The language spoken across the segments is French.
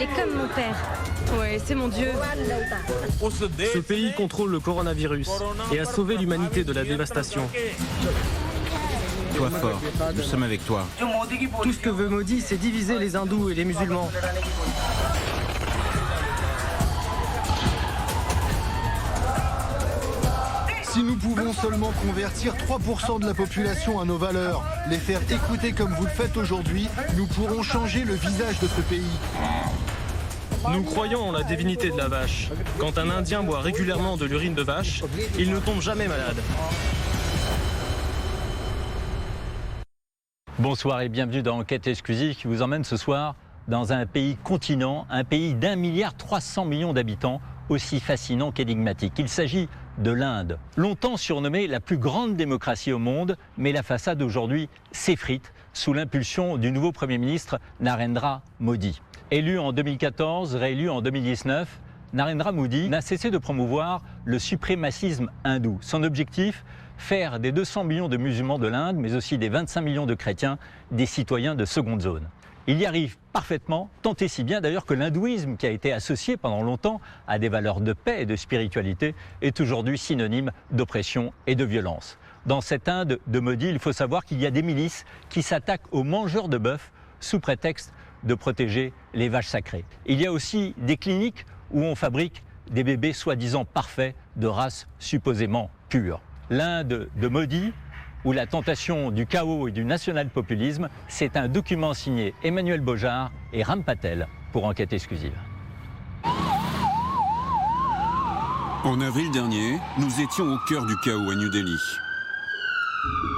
est comme mon père. Ouais, c'est mon Dieu. Ce pays contrôle le coronavirus et a sauvé l'humanité de la dévastation. Sois fort, nous sommes avec toi. Tout ce que veut Modi, c'est diviser les hindous et les musulmans. Si nous pouvons seulement convertir 3% de la population à nos valeurs, les faire écouter comme vous le faites aujourd'hui, nous pourrons changer le visage de ce pays. Nous croyons en la divinité de la vache. Quand un Indien boit régulièrement de l'urine de vache, il ne tombe jamais malade. Bonsoir et bienvenue dans Enquête exclusive qui vous emmène ce soir dans un pays continent, un pays d'1,3 milliard d'habitants, aussi fascinant qu'énigmatique. Il s'agit de l'Inde, longtemps surnommée la plus grande démocratie au monde, mais la façade aujourd'hui s'effrite sous l'impulsion du nouveau Premier ministre Narendra Modi. Élu en 2014, réélu en 2019, Narendra Modi n'a cessé de promouvoir le suprémacisme hindou. Son objectif, faire des 200 millions de musulmans de l'Inde, mais aussi des 25 millions de chrétiens, des citoyens de seconde zone. Il y arrive parfaitement, tant et si bien d'ailleurs que l'hindouisme, qui a été associé pendant longtemps à des valeurs de paix et de spiritualité, est aujourd'hui synonyme d'oppression et de violence. Dans cette Inde de Modi, il faut savoir qu'il y a des milices qui s'attaquent aux mangeurs de bœuf sous prétexte de protéger les vaches sacrées. Il y a aussi des cliniques où on fabrique des bébés soi-disant parfaits de race supposément pure. L'Inde de Modi, ou la tentation du chaos et du national-populisme, c'est un document signé Emmanuel Bojar et Ram Patel pour Enquête exclusive. En avril dernier, nous étions au cœur du chaos à New Delhi.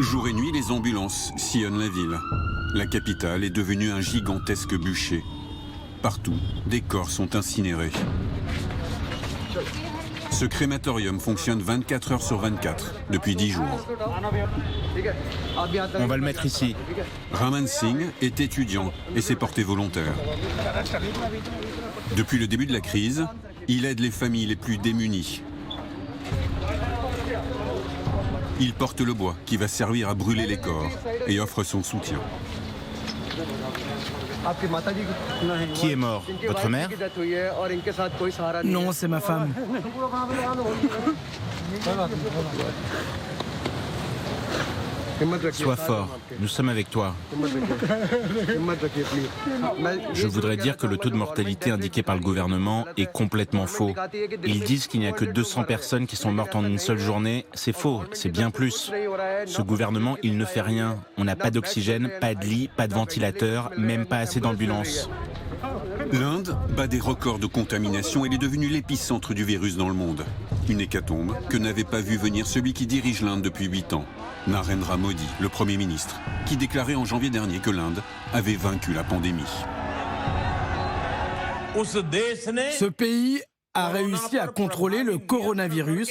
Jour et nuit, les ambulances sillonnent la ville. La capitale est devenue un gigantesque bûcher. Partout, des corps sont incinérés. Ce crématorium fonctionne 24 heures sur 24, depuis 10 jours. On va le mettre ici. Raman Singh est étudiant et s'est porté volontaire. Depuis le début de la crise, il aide les familles les plus démunies. Il porte le bois qui va servir à brûler les corps et offre son soutien. Qui est mort? Votre mère? Non, c'est ma femme. Sois fort, nous sommes avec toi. Je voudrais dire que le taux de mortalité indiqué par le gouvernement est complètement faux. Ils disent qu'il n'y a que 200 personnes qui sont mortes en une seule journée. C'est faux, c'est bien plus. Ce gouvernement, il ne fait rien. On n'a pas d'oxygène, pas de lit, pas de ventilateur, même pas assez d'ambulances. L'Inde bat des records de contamination et est devenue l'épicentre du virus dans le monde. Une hécatombe que n'avait pas vu venir celui qui dirige l'Inde depuis 8 ans, Narendra Modi, le Premier ministre, qui déclarait en janvier dernier que l'Inde avait vaincu la pandémie. Ce pays a réussi à contrôler le coronavirus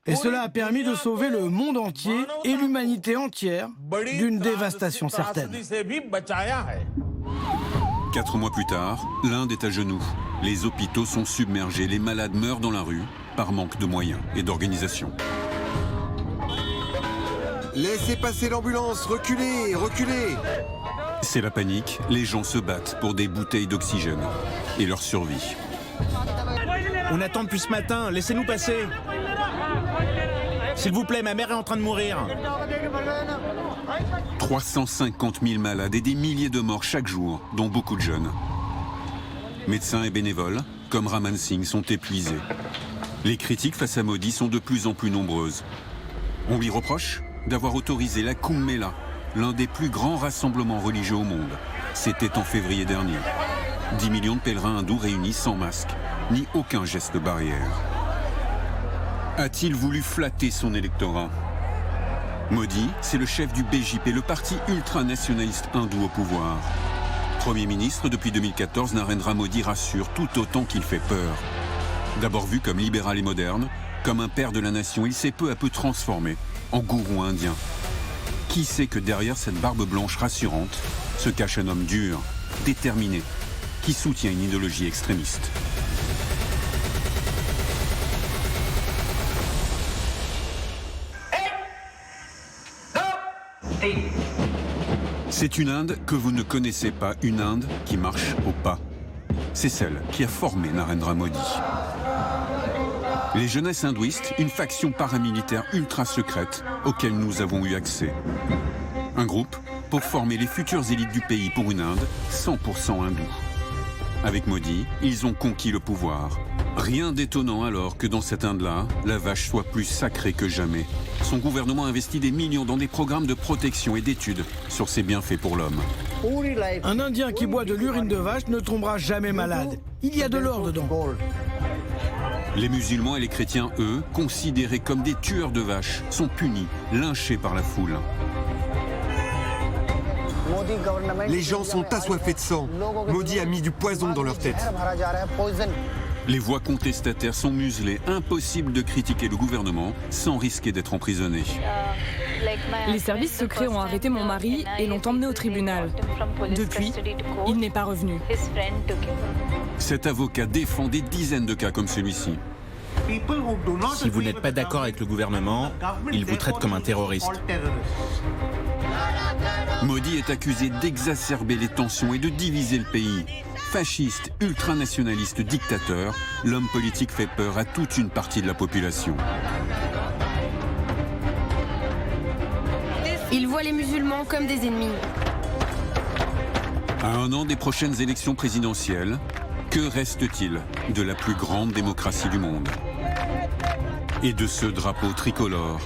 et cela a permis de sauver le monde entier et l'humanité entière d'une dévastation certaine. 4 mois plus tard, l'Inde est à genoux. Les hôpitaux sont submergés, les malades meurent dans la rue par manque de moyens et d'organisation. Laissez passer l'ambulance, reculez, reculez! C'est la panique, les gens se battent pour des bouteilles d'oxygène et leur survie. On attend depuis ce matin, laissez-nous passer. S'il vous plaît, ma mère est en train de mourir. 350 000 malades et des milliers de morts chaque jour, dont beaucoup de jeunes. Médecins et bénévoles, comme Raman Singh, sont épuisés. Les critiques face à Modi sont de plus en plus nombreuses. On lui reproche d'avoir autorisé la Kumbh Mela, l'un des plus grands rassemblements religieux au monde. C'était en février dernier. 10 millions de pèlerins hindous réunis sans masque, ni aucun geste barrière. A-t-il voulu flatter son électorat? Modi, c'est le chef du BJP, le parti ultranationaliste hindou au pouvoir. Premier ministre depuis 2014, Narendra Modi rassure tout autant qu'il fait peur. D'abord vu comme libéral et moderne, comme un père de la nation, il s'est peu à peu transformé en gourou indien. Qui sait que derrière cette barbe blanche rassurante se cache un homme dur, déterminé, qui soutient une idéologie extrémiste. C'est une Inde que vous ne connaissez pas, une Inde qui marche au pas. c'est celle qui a formé Narendra Modi. Les jeunesses hindouistes, une faction paramilitaire ultra secrète auquel nous avons eu accès. Un groupe pour former les futures élites du pays pour une Inde 100% hindoue. Avec Modi, ils ont conquis le pouvoir. Rien d'étonnant alors que dans cette Inde-là, la vache soit plus sacrée que jamais. Son gouvernement investit des millions dans des programmes de protection et d'études sur ses bienfaits pour l'homme. Un Indien qui boit de l'urine de vache ne tombera jamais malade. Il y a de l'or dedans. Les musulmans et les chrétiens, eux, considérés comme des tueurs de vaches, sont punis, lynchés par la foule. Les gens sont assoiffés de sang. Modi a mis du poison dans leur tête. Les voix contestataires sont muselées. Impossible de critiquer le gouvernement sans risquer d'être emprisonné. Les services secrets ont arrêté mon mari et l'ont emmené au tribunal. Depuis, il n'est pas revenu. Cet avocat défend des dizaines de cas comme celui-ci. Si vous n'êtes pas d'accord avec le gouvernement, il vous traite comme un terroriste. Modi est accusé d'exacerber les tensions et de diviser le pays. Fasciste, ultranationaliste, dictateur, l'homme politique fait peur à toute une partie de la population. Il voit les musulmans comme des ennemis. À un an des prochaines élections présidentielles, que reste-t-il de la plus grande démocratie du monde? Et de ce drapeau tricolore?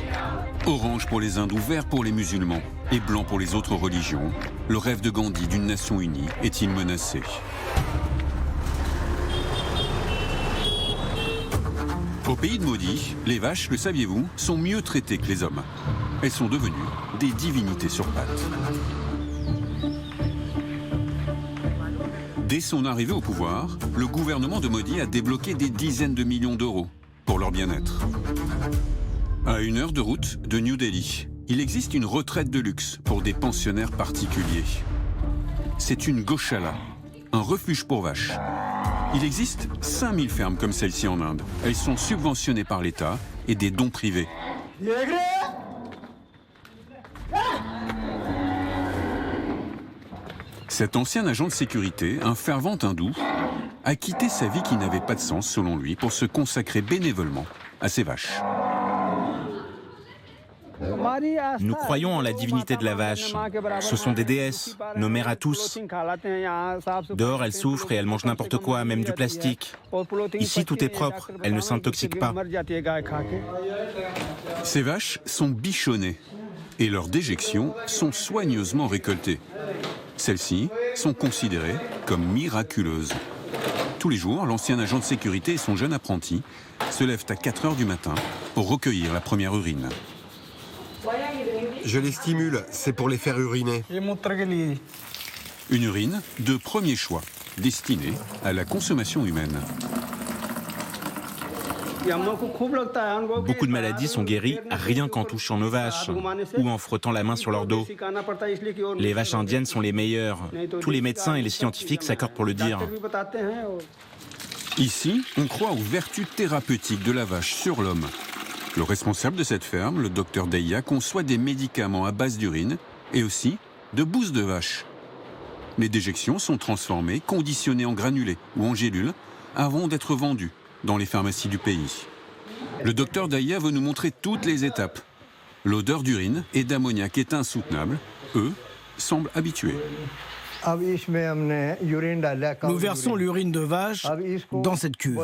Orange pour les hindous, vert pour les musulmans et blanc pour les autres religions, le rêve de Gandhi d'une nation unie est-il menacé? Au pays de Modi, les vaches, le saviez-vous, sont mieux traitées que les hommes. Elles sont devenues des divinités sur pattes. Dès son arrivée au pouvoir, le gouvernement de Modi a débloqué des dizaines de millions d'euros pour leur bien-être. À 1 heure de route de New Delhi, il existe une retraite de luxe pour des pensionnaires particuliers. C'est une goshala, un refuge pour vaches. Il existe 5000 fermes comme celle-ci en Inde. Elles sont subventionnées par l'État et des dons privés. Cet ancien agent de sécurité, un fervent hindou, a quitté sa vie qui n'avait pas de sens selon lui pour se consacrer bénévolement à ses vaches. Nous croyons en la divinité de la vache. Ce sont des déesses, nos mères à tous. Dehors, elles souffrent et elles mangent n'importe quoi, même du plastique. Ici, tout est propre, elles ne s'intoxiquent pas. Ces vaches sont bichonnées et leurs déjections sont soigneusement récoltées. Celles-ci sont considérées comme miraculeuses. Tous les jours, l'ancien agent de sécurité et son jeune apprenti se lèvent à 4 heures du matin pour recueillir la première urine. Je les stimule, c'est pour les faire uriner. Une urine de premier choix, destinée à la consommation humaine. Beaucoup de maladies sont guéries rien qu'en touchant nos vaches ou en frottant la main sur leur dos. Les vaches indiennes sont les meilleures. Tous les médecins et les scientifiques s'accordent pour le dire. Ici, on croit aux vertus thérapeutiques de la vache sur l'homme. Le responsable de cette ferme, le docteur Daya, conçoit des médicaments à base d'urine et aussi de bouse de vache. Les déjections sont transformées, conditionnées en granulés ou en gélules avant d'être vendues dans les pharmacies du pays. Le docteur Daya veut nous montrer toutes les étapes. L'odeur d'urine et d'ammoniac est insoutenable. Eux semblent habitués. Nous versons l'urine de vache dans cette cuve.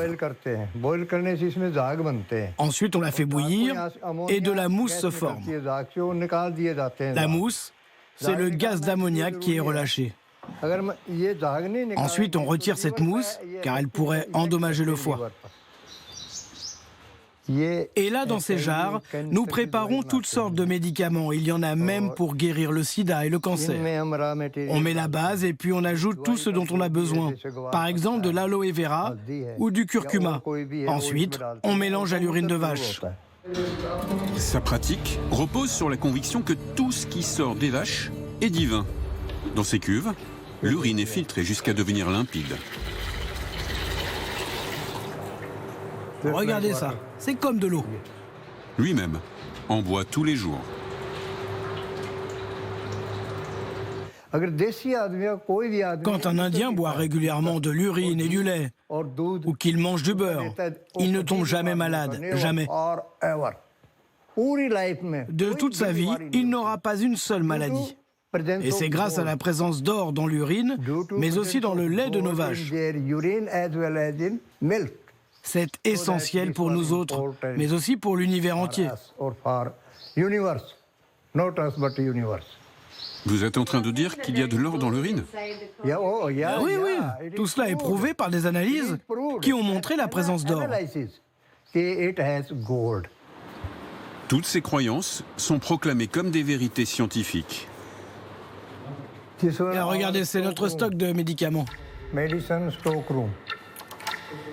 Ensuite, on la fait bouillir et de la mousse se forme. La mousse, c'est le gaz d'ammoniac qui est relâché. Ensuite, on retire cette mousse car elle pourrait endommager le foie. Et là, dans ces jarres, nous préparons toutes sortes de médicaments. Il y en a même pour guérir le sida et le cancer. On met la base et puis on ajoute tout ce dont on a besoin. Par exemple, de l'aloe vera ou du curcuma. Ensuite, on mélange à l'urine de vache. Sa pratique repose sur la conviction que tout ce qui sort des vaches est divin. Dans ces cuves, l'urine est filtrée jusqu'à devenir limpide. Regardez ça, c'est comme de l'eau. Lui-même en boit tous les jours. Quand un Indien boit régulièrement de l'urine et du lait, ou qu'il mange du beurre, il ne tombe jamais malade, jamais. De toute sa vie, il n'aura pas une seule maladie. Et c'est grâce à la présence d'or dans l'urine, mais aussi dans le lait de nos vaches. C'est essentiel pour nous autres, mais aussi pour l'univers entier. Vous êtes en train de dire qu'il y a de l'or dans l'urine? Oui, oui. Tout cela est prouvé par des analyses qui ont montré la présence d'or. Toutes ces croyances sont proclamées comme des vérités scientifiques. Regardez, c'est notre stock de médicaments.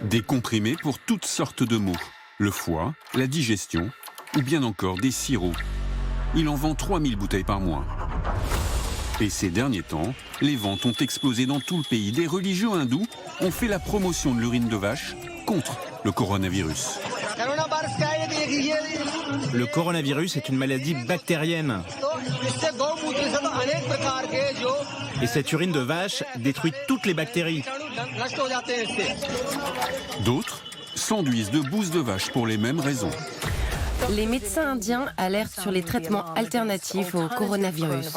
Des comprimés pour toutes sortes de maux. Le foie, la digestion, ou bien encore des sirops. Il en vend 3000 bouteilles par mois. Et ces derniers temps, les ventes ont explosé dans tout le pays. Des religieux hindous ont fait la promotion de l'urine de vache contre le coronavirus. Le coronavirus est une maladie bactérienne. Et cette urine de vache détruit toutes les bactéries. D'autres s'enduisent de bouse de vache pour les mêmes raisons. Les médecins indiens alertent sur les traitements alternatifs au coronavirus.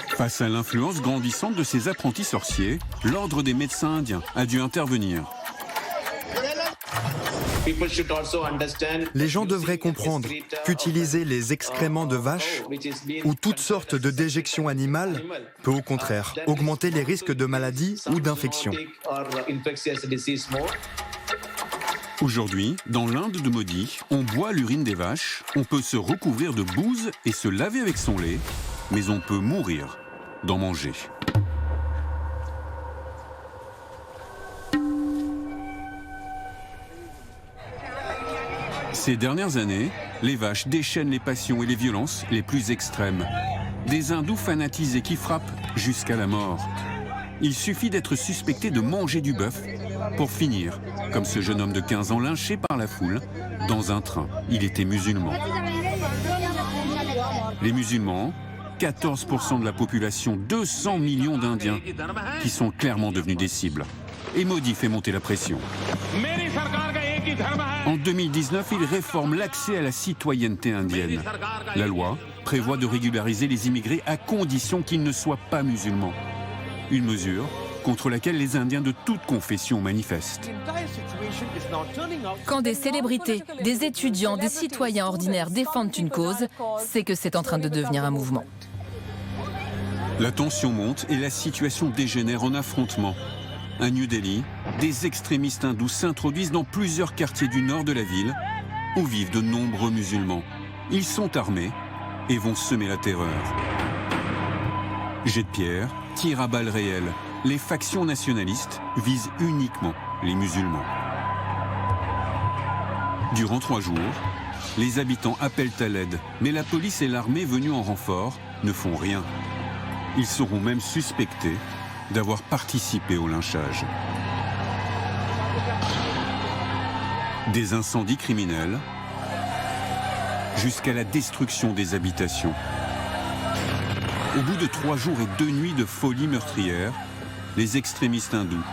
Face à l'influence grandissante de ces apprentis sorciers, l'ordre des médecins indiens a dû intervenir. Les gens devraient comprendre qu'utiliser les excréments de vache ou toutes sortes de déjections animales peut au contraire augmenter les risques de maladies ou d'infections. Aujourd'hui, dans l'Inde de Modi, on boit l'urine des vaches, on peut se recouvrir de bouse et se laver avec son lait, mais on peut mourir d'en manger. Ces dernières années, les vaches déchaînent les passions et les violences les plus extrêmes. Des hindous fanatisés qui frappent jusqu'à la mort. Il suffit d'être suspecté de manger du bœuf pour finir, comme ce jeune homme de 15 ans lynché par la foule, dans un train. Il était musulman. Les musulmans, 14% de la population, 200 millions d'Indiens, qui sont clairement devenus des cibles. Et Modi fait monter la pression. En 2019, il réforme l'accès à la citoyenneté indienne. La loi prévoit de régulariser les immigrés à condition qu'ils ne soient pas musulmans. Une mesure contre laquelle les Indiens de toute confession manifestent. Quand des célébrités, des étudiants, des citoyens ordinaires défendent une cause, c'est que c'est en train de devenir un mouvement. La tension monte et la situation dégénère en affrontement. À New Delhi, des extrémistes hindous s'introduisent dans plusieurs quartiers du nord de la ville, où vivent de nombreux musulmans. Ils sont armés et vont semer la terreur. Jets de pierre, tirs à balles réelles, les factions nationalistes visent uniquement les musulmans. Durant 3 jours, les habitants appellent à l'aide, mais la police et l'armée venus en renfort ne font rien. Ils seront même suspectés d'avoir participé au lynchage. Des incendies criminels jusqu'à la destruction des habitations. Au bout de 3 jours et 2 nuits de folie meurtrière, les extrémistes hindous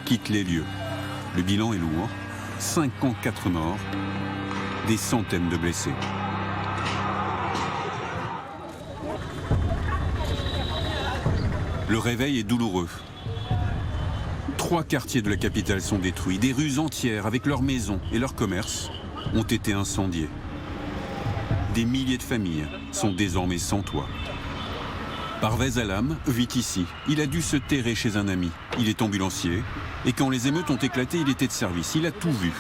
quittent les lieux. Le bilan est lourd, 54 morts, des centaines de blessés. Le réveil est douloureux. 3 quartiers de la capitale sont détruits. Des rues entières, avec leurs maisons et leurs commerces, ont été incendiées. Des milliers de familles sont désormais sans toit. Parvez Alam vit ici. Il a dû se terrer chez un ami. Il est ambulancier. Et quand les émeutes ont éclaté, il était de service. Il a tout vu.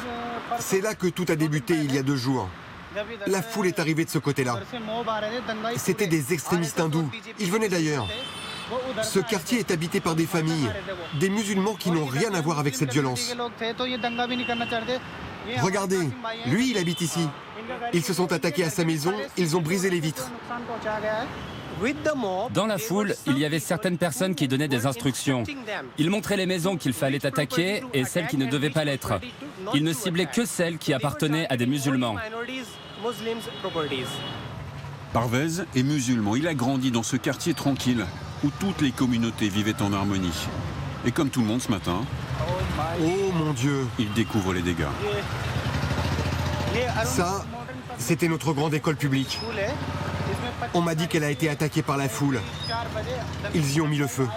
C'est là que tout a débuté il y a 2 jours. La foule est arrivée de ce côté-là. C'était des extrémistes hindous. Ils venaient d'ailleurs. Ce quartier est habité par des familles, des musulmans qui n'ont rien à voir avec cette violence. Regardez, lui, il habite ici. Ils se sont attaqués à sa maison, ils ont brisé les vitres. Dans la foule, il y avait certaines personnes qui donnaient des instructions. Ils montraient les maisons qu'il fallait attaquer et celles qui ne devaient pas l'être. Ils ne ciblaient que celles qui appartenaient à des musulmans. Parvez est musulman. Il a grandi dans ce quartier tranquille. où toutes les communautés vivaient en harmonie. Et comme tout le monde ce matin, oh mon Dieu, ils découvrent les dégâts. Ça, c'était notre grande école publique. On m'a dit qu'elle a été attaquée par la foule. Ils y ont mis le feu.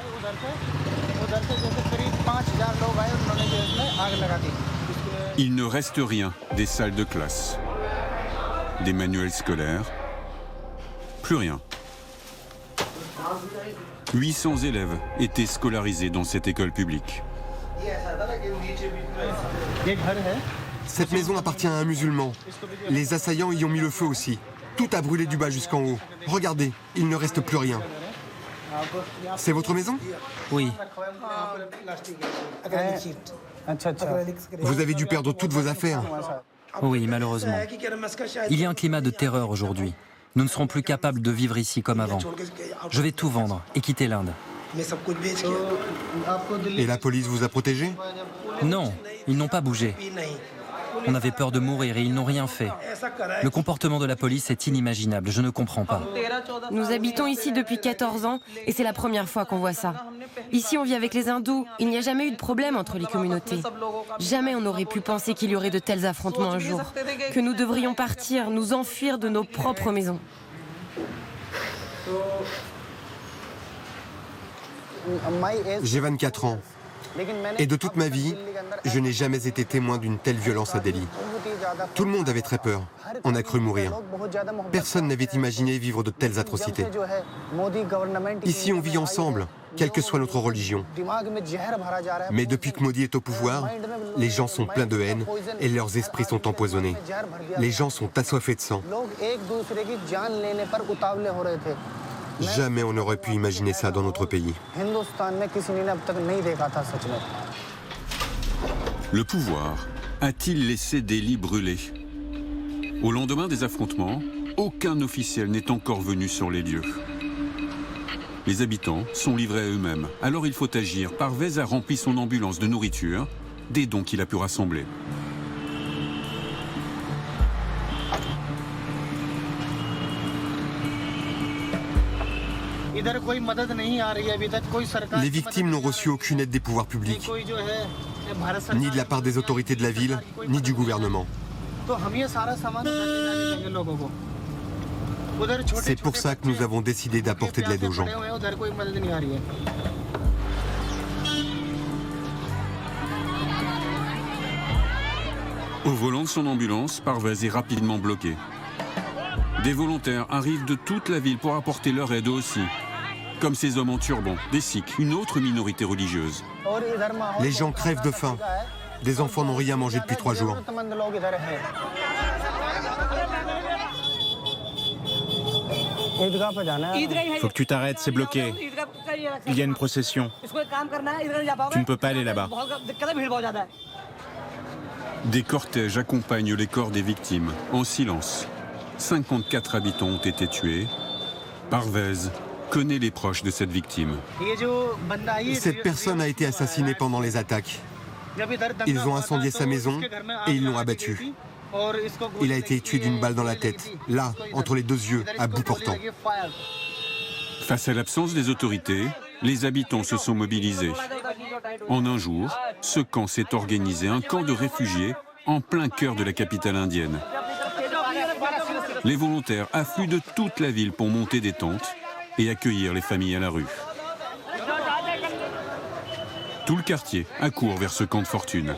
Il ne reste rien des salles de classe, des manuels scolaires, plus rien. 800 élèves étaient scolarisés dans cette école publique. Cette maison appartient à un musulman. Les assaillants y ont mis le feu aussi. Tout a brûlé du bas jusqu'en haut. Regardez, il ne reste plus rien. C'est votre maison? Oui. Vous avez dû perdre toutes vos affaires. Oui, malheureusement. Il y a un climat de terreur aujourd'hui. Nous ne serons plus capables de vivre ici comme avant. Je vais tout vendre et quitter l'Inde. Et la police vous a protégé? Non, ils n'ont pas bougé. On avait peur de mourir et ils n'ont rien fait. Le comportement de la police est inimaginable, je ne comprends pas. Nous habitons ici depuis 14 ans et c'est la première fois qu'on voit ça. Ici, on vit avec les hindous. Il n'y a jamais eu de problème entre les communautés. Jamais on n'aurait pu penser qu'il y aurait de tels affrontements un jour. Que nous devrions partir, nous enfuir de nos propres maisons. J'ai 24 ans. Et de toute ma vie, je n'ai jamais été témoin d'une telle violence à Delhi. Tout le monde avait très peur. On a cru mourir. Personne n'avait imaginé vivre de telles atrocités. Ici, on vit ensemble, quelle que soit notre religion. Mais depuis que Modi est au pouvoir, les gens sont pleins de haine et leurs esprits sont empoisonnés. Les gens sont assoiffés de sang. Jamais on n'aurait pu imaginer ça dans notre pays. Le pouvoir a-t-il laissé Delhi brûler? Au lendemain des affrontements, aucun officiel n'est encore venu sur les lieux. Les habitants sont livrés à eux-mêmes, alors il faut agir. Parvez a rempli son ambulance de nourriture, des dons qu'il a pu rassembler. Les victimes n'ont reçu aucune aide des pouvoirs publics, ni de la part des autorités de la ville, ni du gouvernement. C'est pour ça que nous avons décidé d'apporter de l'aide aux gens. Au volant de son ambulance, Parvez est rapidement bloqué. Des volontaires arrivent de toute la ville pour apporter leur aide aussi. Comme ces hommes en turban, des Sikhs, une autre minorité religieuse. Les gens crèvent de faim. Des enfants n'ont rien mangé depuis 3 jours. Faut que tu t'arrêtes, c'est bloqué. Il y a une procession. Tu ne peux pas aller là-bas. Des cortèges accompagnent les corps des victimes, en silence. 54 habitants ont été tués. Parvez connaît les proches de cette victime. Cette personne a été assassinée pendant les attaques. Ils ont incendié sa maison et ils l'ont abattu. Il a été tué d'une balle dans la tête, là, entre les 2 yeux, à bout portant. Face à l'absence des autorités, les habitants se sont mobilisés. En un jour, ce camp s'est organisé, un camp de réfugiés en plein cœur de la capitale indienne. Les volontaires affluent de toute la ville pour monter des tentes et accueillir les familles à la rue. Tout le quartier accourt vers ce camp de fortune.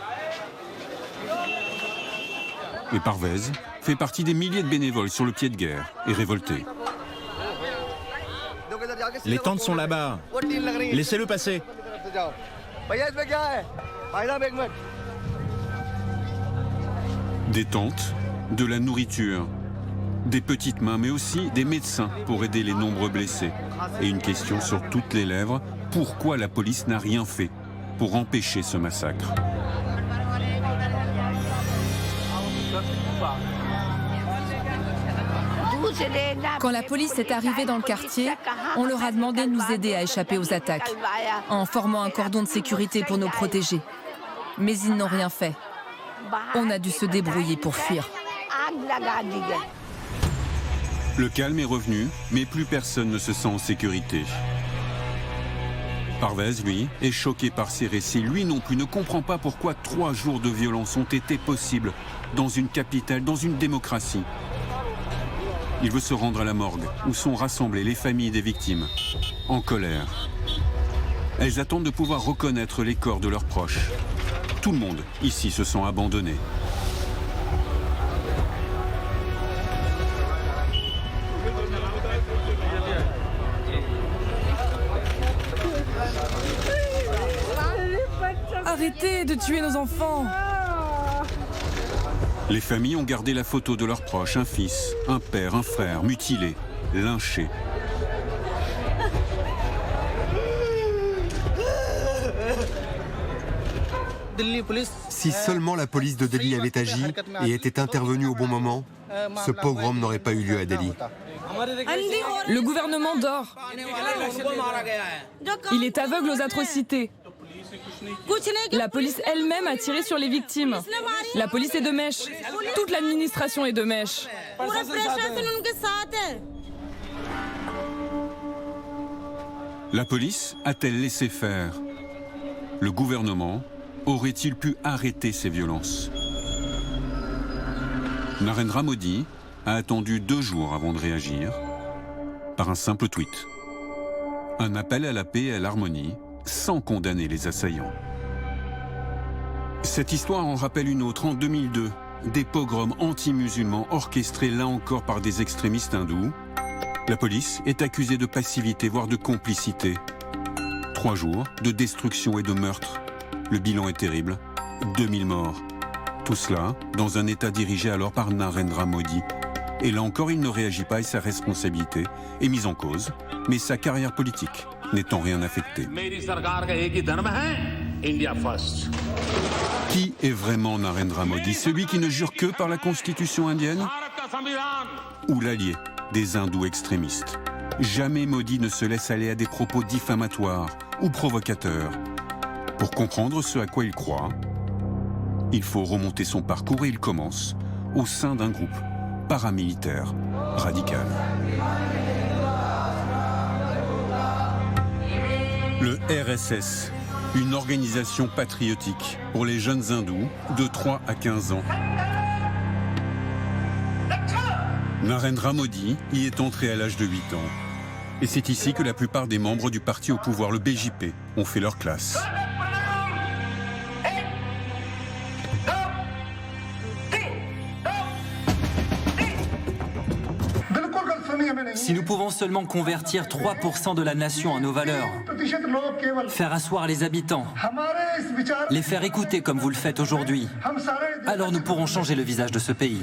Et Parvez fait partie des milliers de bénévoles sur le pied de guerre et révoltés. Les tentes sont là-bas. Laissez-le passer. Des tentes, de la nourriture, des petites mains, mais aussi des médecins pour aider les nombreux blessés. Et une question sur toutes les lèvres, pourquoi la police n'a rien fait pour empêcher ce massacre? Quand la police est arrivée dans le quartier, on leur a demandé de nous aider à échapper aux attaques, en formant un cordon de sécurité pour nous protéger. Mais ils n'ont rien fait. On a dû se débrouiller pour fuir. Le calme est revenu, mais plus personne ne se sent en sécurité. Parvez, lui, est choqué par ces récits. Lui non plus ne comprend pas pourquoi 3 jours de violence ont été possibles dans une capitale, dans une démocratie. Il veut se rendre à la morgue, où sont rassemblées les familles des victimes, en colère. Elles attendent de pouvoir reconnaître les corps de leurs proches. Tout le monde, ici, se sent abandonné. Arrêtez de tuer nos enfants! Les familles ont gardé la photo de leurs proches, un fils, un père, un frère, mutilés, lynchés. Si seulement la police de Delhi avait agi et était intervenue au bon moment, ce pogrom n'aurait pas eu lieu à Delhi. Le gouvernement dort. Il est aveugle aux atrocités. La police elle-même a tiré sur les victimes. La police est de mèche. Toute l'administration est de mèche. La police a-t-elle laissé faire? Le gouvernement aurait-il pu arrêter ces violences? Narendra Modi a attendu 2 jours avant de réagir par un simple tweet. Un appel à la paix et à l'harmonie sans condamner les assaillants. Cette histoire en rappelle une autre en 2002. Des pogroms anti-musulmans orchestrés là encore par des extrémistes hindous. La police est accusée de passivité, voire de complicité. 3 jours de destruction et de meurtre. Le bilan est terrible. 2000 morts. Tout cela dans un État dirigé alors par Narendra Modi. Et là encore, il ne réagit pas et sa responsabilité est mise en cause, mais sa carrière politique n'est en rien affectée. Qui est vraiment Narendra Modi? Celui qui ne jure que par la constitution indienne? Ou l'allié des hindous extrémistes? Jamais Modi ne se laisse aller à des propos diffamatoires ou provocateurs. Pour comprendre ce à quoi il croit, il faut remonter son parcours et il commence au sein d'un groupe paramilitaire radical. Le RSS, une organisation patriotique pour les jeunes hindous de 3 à 15 ans. Narendra Modi y est entré à l'âge de 8 ans. Et c'est ici que la plupart des membres du parti au pouvoir, le BJP, ont fait leur classe. Si nous pouvons seulement convertir 3% de la nation en nos valeurs, faire asseoir les habitants, les faire écouter comme vous le faites aujourd'hui, alors nous pourrons changer le visage de ce pays.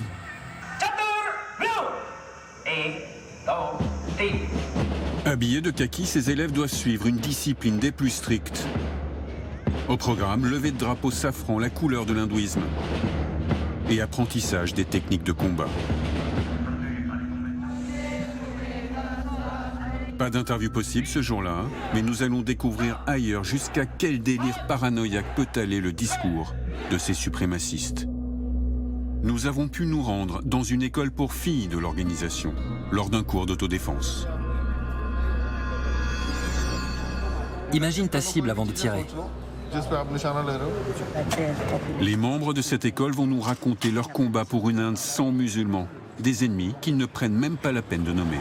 Habillés de kaki, ces élèves doivent suivre une discipline des plus strictes. Au programme, levée de drapeau safran, la couleur de l'hindouisme, et apprentissage des techniques de combat. Pas d'interview possible ce jour-là, mais nous allons découvrir ailleurs jusqu'à quel délire paranoïaque peut aller le discours de ces suprémacistes. Nous avons pu nous rendre dans une école pour filles de l'organisation, lors d'un cours d'autodéfense. Imagine ta cible avant de tirer. Les membres de cette école vont nous raconter leur combat pour une Inde sans musulmans, des ennemis qu'ils ne prennent même pas la peine de nommer.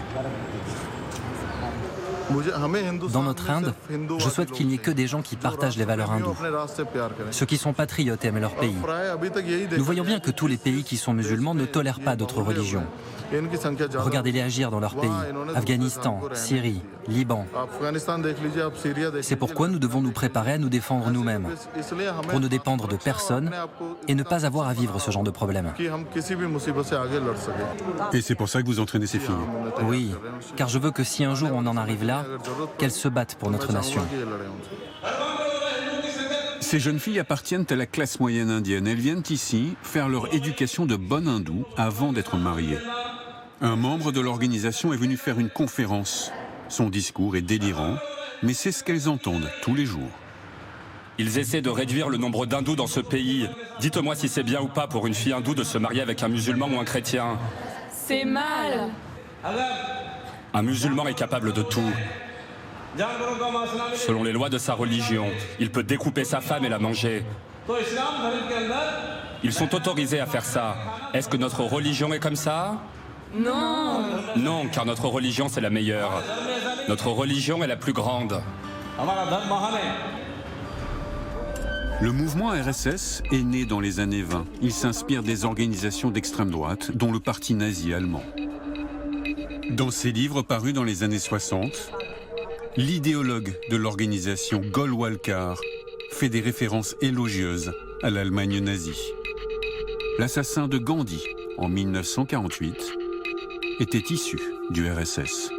Dans notre Inde, je souhaite qu'il n'y ait que des gens qui partagent les valeurs hindoues. Ceux qui sont patriotes aiment leur pays. Nous voyons bien que tous les pays qui sont musulmans ne tolèrent pas d'autres religions. Regardez-les agir dans leur pays, Afghanistan, Syrie, Liban. C'est pourquoi nous devons nous préparer à nous défendre nous-mêmes, pour ne dépendre de personne et ne pas avoir à vivre ce genre de problème. Et c'est pour ça que vous entraînez ces filles? Oui, car je veux que si un jour on en arrive là, qu'elles se battent pour notre nation. Ces jeunes filles appartiennent à la classe moyenne indienne. Elles viennent ici faire leur éducation de bonnes hindous avant d'être mariées. Un membre de l'organisation est venu faire une conférence. Son discours est délirant, mais c'est ce qu'elles entendent tous les jours. Ils essaient de réduire le nombre d'hindous dans ce pays. Dites-moi si c'est bien ou pas pour une fille hindoue de se marier avec un musulman ou un chrétien. C'est mal. Un musulman est capable de tout. Selon les lois de sa religion, il peut découper sa femme et la manger. Ils sont autorisés à faire ça. Est-ce que notre religion est comme ça? Non. Non, car notre religion, c'est la meilleure. Notre religion est la plus grande. Le mouvement RSS est né dans les années 20. Il s'inspire des organisations d'extrême droite, dont le parti nazi allemand. Dans ses livres parus dans les années 60, l'idéologue de l'organisation Gol Walkar fait des références élogieuses à l'Allemagne nazie. L'assassin de Gandhi, en 1948, était issu du RSS.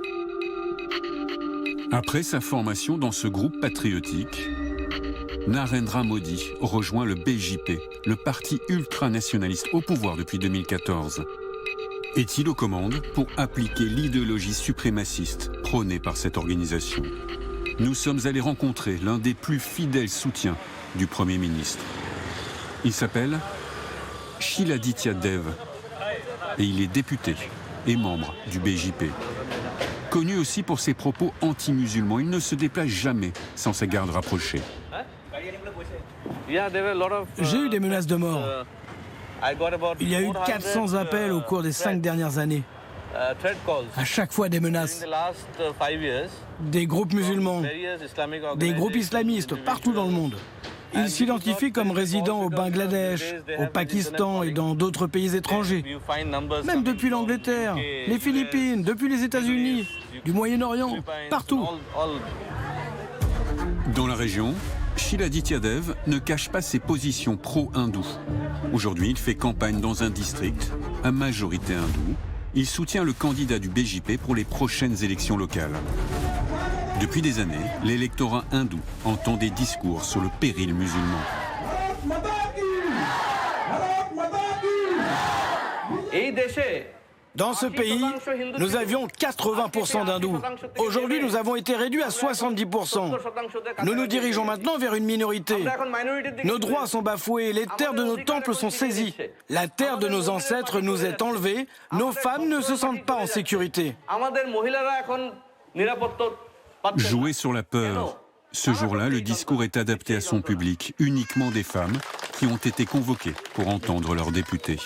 Après sa formation dans ce groupe patriotique, Narendra Modi rejoint le BJP, le parti ultranationaliste au pouvoir depuis 2014. Est-il aux commandes pour appliquer l'idéologie suprémaciste prônée par cette organisation? Nous sommes allés rencontrer l'un des plus fidèles soutiens du Premier ministre. Il s'appelle Shiladitya Dev et il est député et membre du BJP. Connu aussi pour ses propos anti-musulmans, il ne se déplace jamais sans sa garde rapprochée. J'ai eu des menaces de mort. Il y a eu 400 appels au cours des 5 dernières années. À chaque fois des menaces. Des groupes musulmans, des groupes islamistes partout dans le monde. Ils s'identifient comme résidents au Bangladesh, au Pakistan et dans d'autres pays étrangers. Même depuis l'Angleterre, les Philippines, depuis les États-Unis, du Moyen-Orient, partout. Dans la région, Shiladitya Dev ne cache pas ses positions pro-hindoues. Aujourd'hui, il fait campagne dans un district à majorité hindoue. Il soutient le candidat du BJP pour les prochaines élections locales. Depuis des années, l'électorat hindou entend des discours sur le péril musulman. Dans ce pays, nous avions 80% d'hindous. Aujourd'hui, nous avons été réduits à 70%. Nous nous dirigeons maintenant vers une minorité. Nos droits sont bafoués, les terres de nos temples sont saisies. La terre de nos ancêtres nous est enlevée, nos femmes ne se sentent pas en sécurité. Jouer sur la peur. Ce jour-là, le discours est adapté à son public, uniquement des femmes qui ont été convoquées pour entendre leurs députés.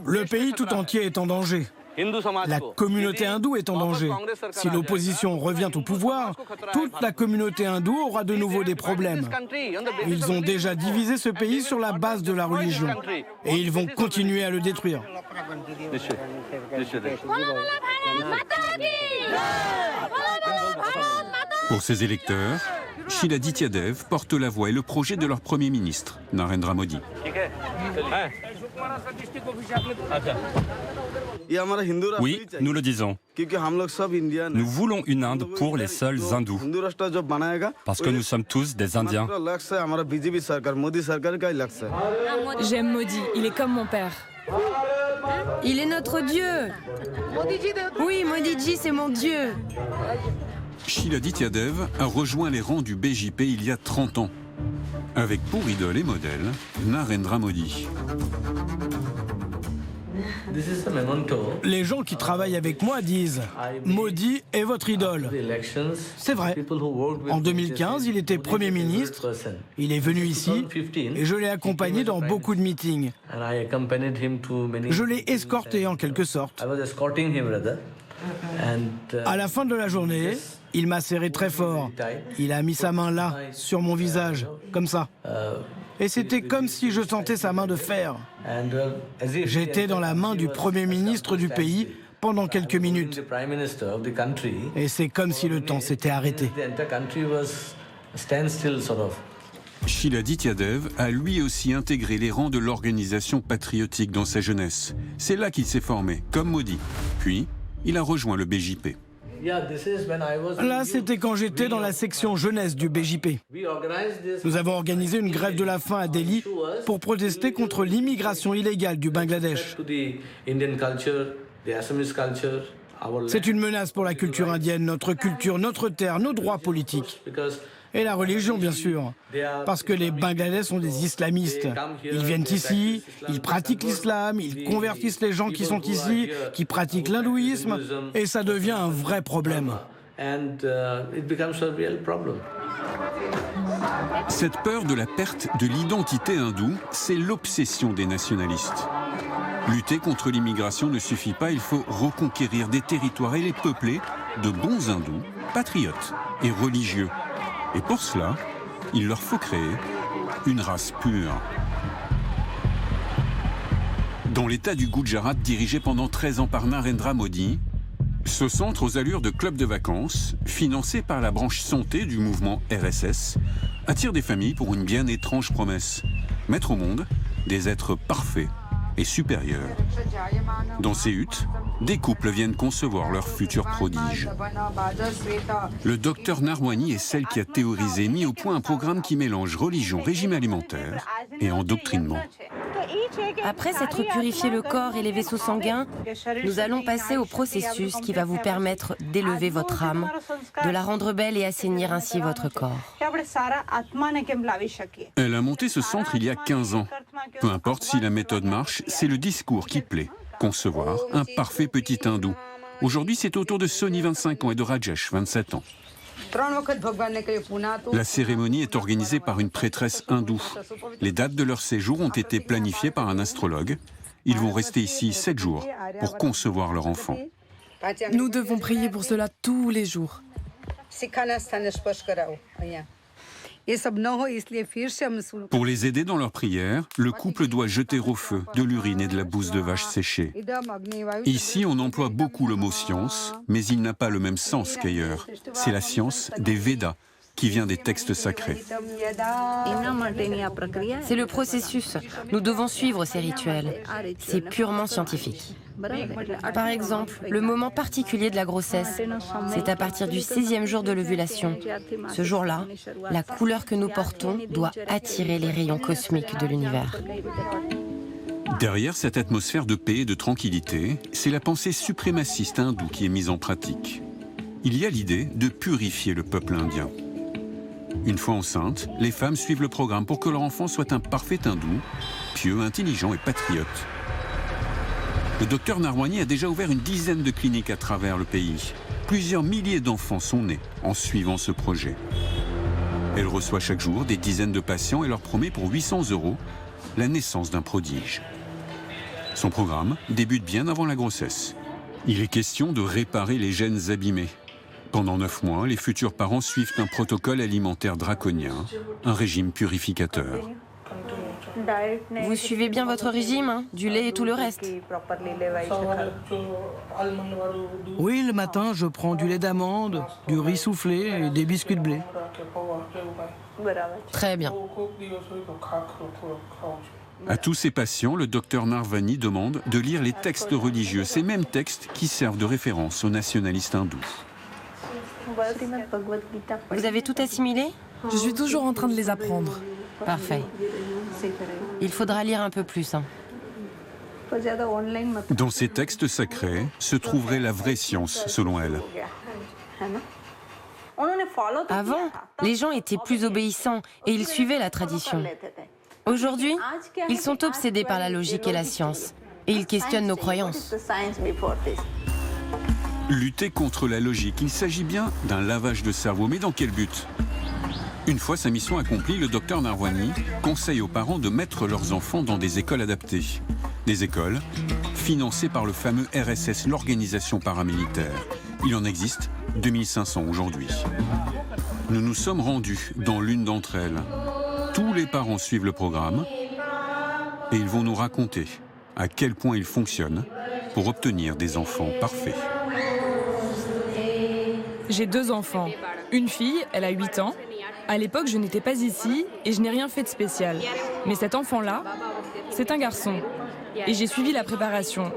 Le pays tout entier est en danger. La communauté hindoue est en danger. Si l'opposition revient au pouvoir, toute la communauté hindoue aura de nouveau des problèmes. Ils ont déjà divisé ce pays sur la base de la religion. Et ils vont continuer à le détruire. Pour ses électeurs, Shiladitya Dev porte la voix et le projet de leur Premier ministre, Narendra Modi. Oui, nous le disons. Nous voulons une Inde pour les seuls hindous. Parce que nous sommes tous des Indiens. J'aime Modi, il est comme mon père. Il est notre Dieu. Oui, Modiji, c'est mon Dieu. Shiladitya Dev a rejoint les rangs du BJP il y a 30 ans, avec pour idole et modèle Narendra Modi. Les gens qui travaillent avec moi disent « Modi est votre idole ». C'est vrai. En 2015, il était Premier ministre, il est venu ici et je l'ai accompagné dans beaucoup de meetings. Je l'ai escorté en quelque sorte. À la fin de la journée, il m'a serré très fort. Il a mis sa main là, sur mon visage, comme ça. Et c'était comme si je sentais sa main de fer. J'étais dans la main du Premier ministre du pays pendant quelques minutes. Et c'est comme si le temps s'était arrêté. Shiladitya Dev a lui aussi intégré les rangs de l'organisation patriotique dans sa jeunesse. C'est là qu'il s'est formé, comme Modi. Puis, il a rejoint le BJP. Là, c'était quand j'étais dans la section jeunesse du BJP. Nous avons organisé une grève de la faim à Delhi pour protester contre l'immigration illégale du Bangladesh. C'est une menace pour la culture indienne, notre culture, notre terre, nos droits politiques. Et la religion, bien sûr. Parce que les Bangladais sont des islamistes. Ils viennent ici, ils pratiquent l'islam, ils convertissent les gens qui sont ici, qui pratiquent l'hindouisme, et ça devient un vrai problème. Cette peur de la perte de l'identité hindoue, c'est l'obsession des nationalistes. Lutter contre l'immigration ne suffit pas, il faut reconquérir des territoires et les peupler de bons hindous, patriotes et religieux. Et pour cela, il leur faut créer une race pure. Dans l'état du Gujarat, dirigé pendant 13 ans par Narendra Modi, ce centre aux allures de club de vacances, financé par la branche santé du mouvement RSS, attire des familles pour une bien étrange promesse: mettre au monde des êtres parfaits et supérieurs. Dans ces huttes, des couples viennent concevoir leur futur prodige. Le docteur Narwani est celle qui a théorisé, mis au point un programme qui mélange religion, régime alimentaire et endoctrinement. Après s'être purifié le corps et les vaisseaux sanguins, nous allons passer au processus qui va vous permettre d'élever votre âme, de la rendre belle et assainir ainsi votre corps. Elle a monté ce centre il y a 15 ans. Peu importe si la méthode marche, c'est le discours qui plaît. Concevoir un parfait petit hindou. Aujourd'hui, c'est au tour de Sony, 25 ans, et de Rajesh, 27 ans. La cérémonie est organisée par une prêtresse hindoue. Les dates de leur séjour ont été planifiées par un astrologue. Ils vont rester ici 7 jours pour concevoir leur enfant. Nous devons prier pour cela tous les jours. Pour les aider dans leur prière, le couple doit jeter au feu de l'urine et de la bouse de vache séchée. Ici, on emploie beaucoup le mot science, mais il n'a pas le même sens qu'ailleurs. C'est la science des Védas, qui vient des textes sacrés. C'est le processus. Nous devons suivre ces rituels. C'est purement scientifique. Par exemple, le moment particulier de la grossesse, c'est à partir du 6e jour de l'ovulation. Ce jour-là, la couleur que nous portons doit attirer les rayons cosmiques de l'univers. Derrière cette atmosphère de paix et de tranquillité, c'est la pensée suprémaciste hindoue qui est mise en pratique. Il y a l'idée de purifier le peuple indien. Une fois enceintes, les femmes suivent le programme pour que leur enfant soit un parfait hindou, pieux, intelligent et patriote. Le docteur Narwani a déjà ouvert une dizaine de cliniques à travers le pays. Plusieurs milliers d'enfants sont nés en suivant ce projet. Elle reçoit chaque jour des dizaines de patients et leur promet pour 800 € la naissance d'un prodige. Son programme débute bien avant la grossesse. Il est question de réparer les gènes abîmés. Pendant 9 mois, les futurs parents suivent un protocole alimentaire draconien, un régime purificateur. Vous suivez bien votre régime, hein? Du lait et tout le reste? Oui, le matin, je prends du lait d'amande, du riz soufflé et des biscuits de blé. Très bien. À tous ces patients, le docteur Narwani demande de lire les textes religieux, ces mêmes textes qui servent de référence aux nationalistes hindous. Vous avez tout assimilé? Je suis toujours en train de les apprendre. Parfait. Il faudra lire un peu plus. Hein. Dans ces textes sacrés se trouverait la vraie science, selon elle. Avant, les gens étaient plus obéissants et ils suivaient la tradition. Aujourd'hui, ils sont obsédés par la logique et la science. Et ils questionnent nos croyances. Lutter contre la logique, il s'agit bien d'un lavage de cerveau, mais dans quel but? Une fois sa mission accomplie, le docteur Narwani conseille aux parents de mettre leurs enfants dans des écoles adaptées. Des écoles financées par le fameux RSS, l'organisation paramilitaire. Il en existe 2500 aujourd'hui. Nous nous sommes rendus dans l'une d'entre elles. Tous les parents suivent le programme et ils vont nous raconter à quel point il fonctionne pour obtenir des enfants parfaits. J'ai 2 enfants. Une fille, elle a 8 ans. À l'époque, je n'étais pas ici et je n'ai rien fait de spécial. Mais cet enfant-là, c'est un garçon. Et j'ai suivi la préparation.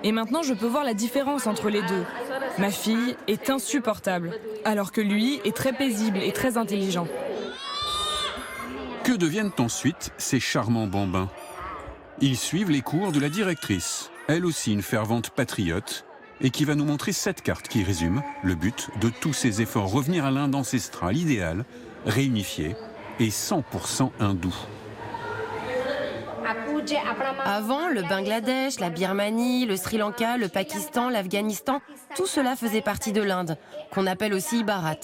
Et maintenant, je peux voir la différence entre les deux. Ma fille est insupportable, alors que lui est très paisible et très intelligent. Que deviennent ensuite ces charmants bambins? Ils suivent les cours de la directrice, elle aussi une fervente patriote, et qui va nous montrer 7 cartes qui résument le but de tous ces efforts, revenir à l'Inde ancestrale idéale, réunifiés et 100% hindous. Avant, le Bangladesh, la Birmanie, le Sri Lanka, le Pakistan, l'Afghanistan, tout cela faisait partie de l'Inde, qu'on appelle aussi Bharat.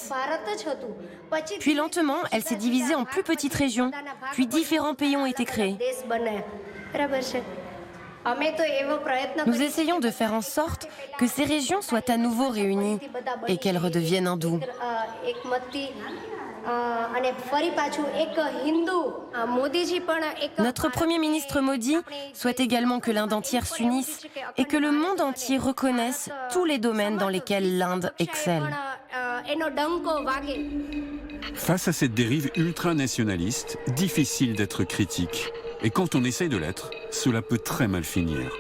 Puis lentement, elle s'est divisée en plus petites régions, puis différents pays ont été créés. Nous essayons de faire en sorte que ces régions soient à nouveau réunies et qu'elles redeviennent hindoues. Notre Premier ministre Modi souhaite également que l'Inde entière s'unisse et que le monde entier reconnaisse tous les domaines dans lesquels l'Inde excelle. Face à cette dérive ultranationaliste, difficile d'être critique. Et quand on essaye de l'être, cela peut très mal finir.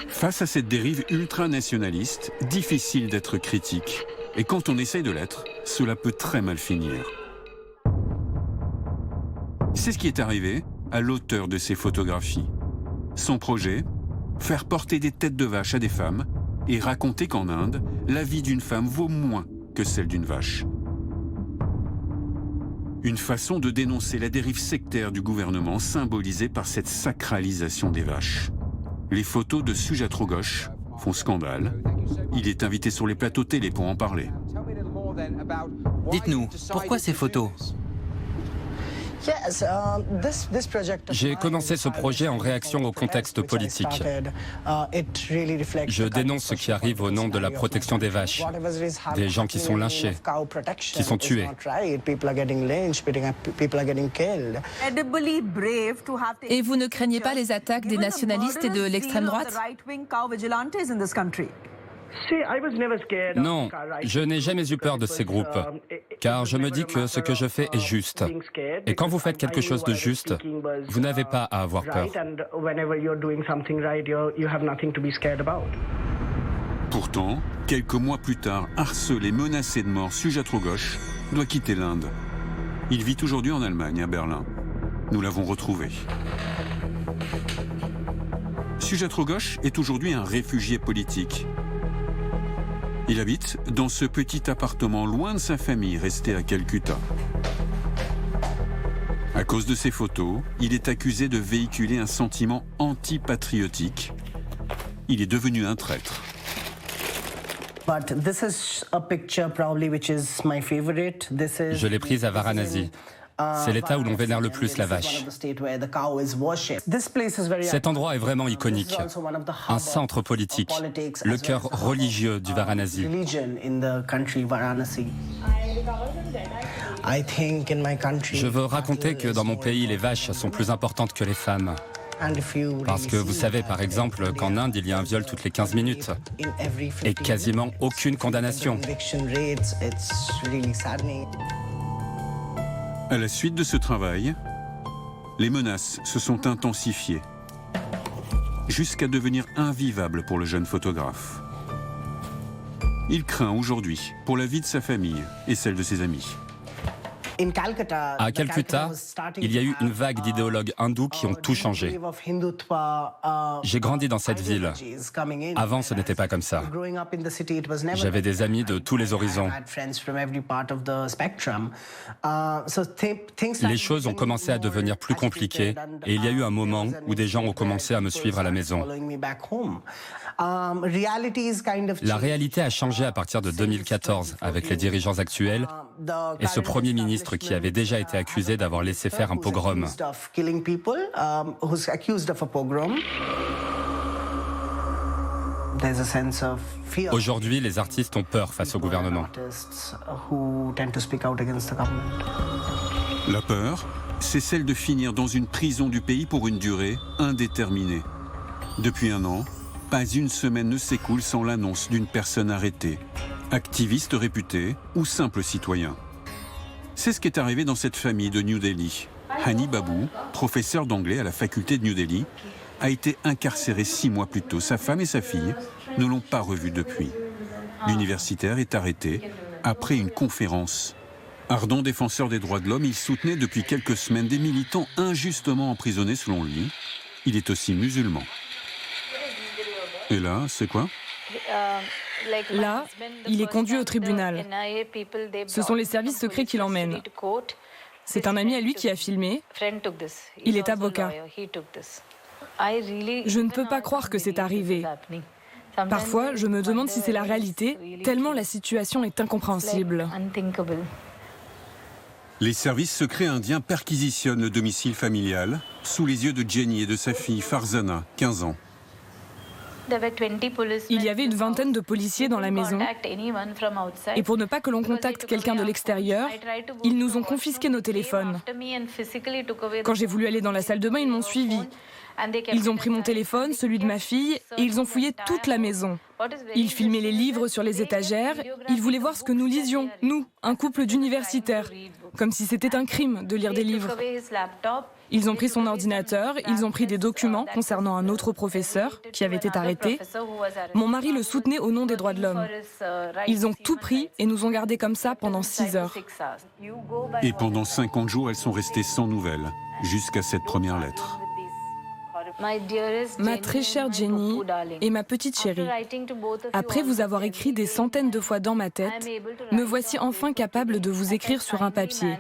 Face à cette dérive ultranationaliste, difficile d'être critique. Et quand on essaye de l'être, cela peut très mal finir. C'est ce qui est arrivé à l'auteur de ces photographies. Son projet, faire porter des têtes de vache à des femmes et raconter qu'en Inde, la vie d'une femme vaut moins que celle d'une vache. Une façon de dénoncer la dérive sectaire du gouvernement symbolisée par cette sacralisation des vaches. Les photos de Sujatra Ghosh font scandale. Il est invité sur les plateaux télé pour en parler. Dites-nous, pourquoi ces photos ? J'ai commencé ce projet en réaction au contexte politique. Je dénonce ce qui arrive au nom de la protection des vaches. Des gens qui sont lynchés, qui sont tués. Et vous ne craignez pas les attaques des nationalistes et de l'extrême droite ? Non, je n'ai jamais eu peur de ces groupes, car je me dis que ce que je fais est juste. Et quand vous faites quelque chose de juste, vous n'avez pas à avoir peur. Pourtant, quelques mois plus tard, harcelé et menacé de mort, Sujatra Ghosh doit quitter l'Inde. Il vit aujourd'hui en Allemagne, à Berlin. Nous l'avons retrouvé. Sujatra Ghosh est aujourd'hui un réfugié politique. Il habite dans ce petit appartement loin de sa famille, resté à Calcutta. À cause de ses photos, il est accusé de véhiculer un sentiment anti-patriotique. Il est devenu un traître. Je l'ai prise à Varanasi. C'est l'état où l'on vénère le plus la vache. Cet endroit est vraiment iconique. Un centre politique, le cœur religieux du Varanasi. Je veux raconter que dans mon pays, les vaches sont plus importantes que les femmes. Parce que vous savez, par exemple, qu'en Inde, il y a un viol toutes les 15 minutes. Et quasiment aucune condamnation. À la suite de ce travail, les menaces se sont intensifiées, jusqu'à devenir invivables pour le jeune photographe. Il craint aujourd'hui pour la vie de sa famille et celle de ses amis. À Calcutta, il y a eu une vague d'idéologues hindous qui ont tout changé. J'ai grandi dans cette ville. Avant, ce n'était pas comme ça. J'avais des amis de tous les horizons. Les choses ont commencé à devenir plus compliquées et il y a eu un moment où des gens ont commencé à me suivre à la maison. La réalité a changé à partir de 2014 avec les dirigeants actuels et ce Premier ministre qui avait déjà été accusé d'avoir laissé faire un pogrom. Aujourd'hui, les artistes ont peur face au gouvernement. La peur, c'est celle de finir dans une prison du pays pour une durée indéterminée. Depuis un an, pas une semaine ne s'écoule sans l'annonce d'une personne arrêtée, activiste réputé ou simple citoyen. C'est ce qui est arrivé dans cette famille de New Delhi. Hani Babu, professeur d'anglais à la faculté de New Delhi, a été incarcéré 6 mois plus tôt. Sa femme et sa fille ne l'ont pas revu depuis. L'universitaire est arrêté après une conférence. Ardent défenseur des droits de l'homme, il soutenait depuis quelques semaines des militants injustement emprisonnés selon lui. Il est aussi musulman. Et là, c'est quoi? Là, il est conduit au tribunal. Ce sont les services secrets qui l'emmènent. C'est un ami à lui qui a filmé. Il est avocat. Je ne peux pas croire que c'est arrivé. Parfois, je me demande si c'est la réalité, tellement la situation est incompréhensible. Les services secrets indiens perquisitionnent le domicile familial sous les yeux de Jenny et de sa fille Farzana, 15 ans. Il y avait une vingtaine de policiers dans la maison et pour ne pas que l'on contacte quelqu'un de l'extérieur, ils nous ont confisqué nos téléphones. Quand j'ai voulu aller dans la salle de bain, ils m'ont suivi. Ils ont pris mon téléphone, celui de ma fille, et ils ont fouillé toute la maison. Ils filmaient les livres sur les étagères, ils voulaient voir ce que nous lisions, nous, un couple d'universitaires, comme si c'était un crime de lire des livres. Ils ont pris son ordinateur, ils ont pris des documents concernant un autre professeur qui avait été arrêté. Mon mari le soutenait au nom des droits de l'homme. Ils ont tout pris et nous ont gardés comme ça pendant 6 heures. Et pendant 50 jours, elles sont restées sans nouvelles, jusqu'à cette première lettre. Ma très chère Jenny et ma petite chérie, après vous avoir écrit des centaines de fois dans ma tête, me voici enfin capable de vous écrire sur un papier.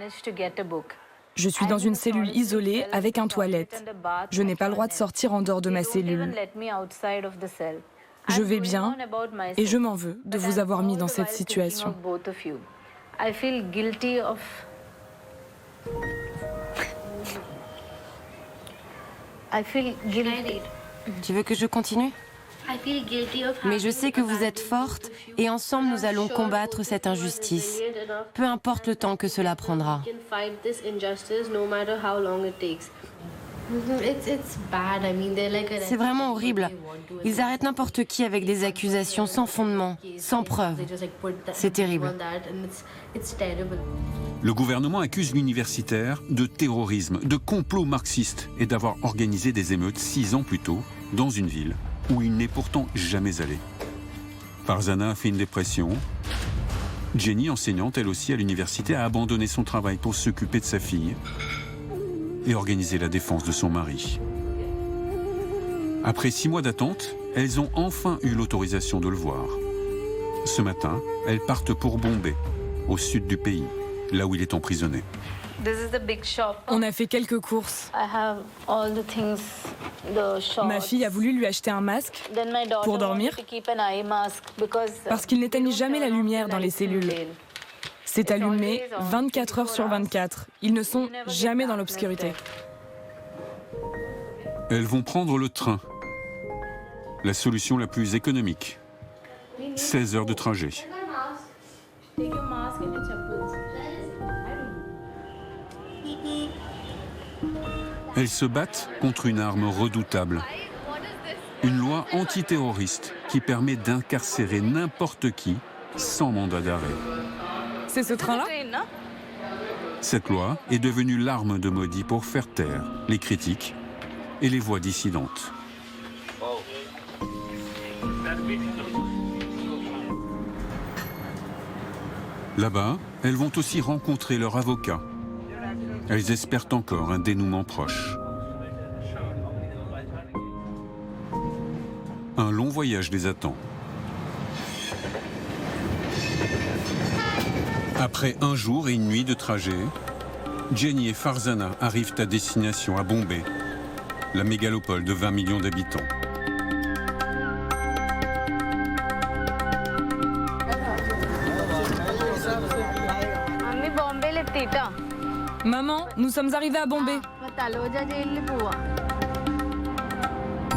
Je suis dans une cellule isolée avec un toilette. Je n'ai pas le droit de sortir en dehors de ma cellule. Je vais bien et je m'en veux de vous avoir mis dans cette situation. Tu veux que je continue? Mais je sais que vous êtes forte et ensemble nous allons combattre cette injustice, peu importe le temps que cela prendra. C'est vraiment horrible. Ils arrêtent n'importe qui avec des accusations sans fondement, sans preuve. C'est terrible. Le gouvernement accuse l'universitaire de terrorisme, de complot marxiste et d'avoir organisé des émeutes 6 ans plus tôt dans une ville où il n'est pourtant jamais allé. Farzana a fait une dépression. Jenny, enseignante elle aussi à l'université, a abandonné son travail pour s'occuper de sa fille et organiser la défense de son mari. Après 6 mois d'attente, elles ont enfin eu l'autorisation de le voir. Ce matin, elles partent pour Bombay, au sud du pays, là où il est emprisonné. On a fait quelques courses. Ma fille a voulu lui acheter un masque pour dormir parce qu'il n'éteignent jamais la lumière dans les cellules. C'est allumé 24 heures sur 24. Ils ne sont jamais dans l'obscurité. Elles vont prendre le train, la solution la plus économique. 16 heures de trajet. Elles se battent contre une arme redoutable. Une loi antiterroriste qui permet d'incarcérer n'importe qui sans mandat d'arrêt. C'est ce train-là ? Cette loi est devenue l'arme de Modi pour faire taire les critiques et les voix dissidentes. Là-bas, elles vont aussi rencontrer leur avocat. Elles espèrent encore un dénouement proche. Un long voyage les attend. Après 1 jour et une nuit de trajet, Jenny et Farzana arrivent à destination à Bombay, la mégalopole de 20 millions d'habitants. Maman, nous sommes arrivés à Bombay.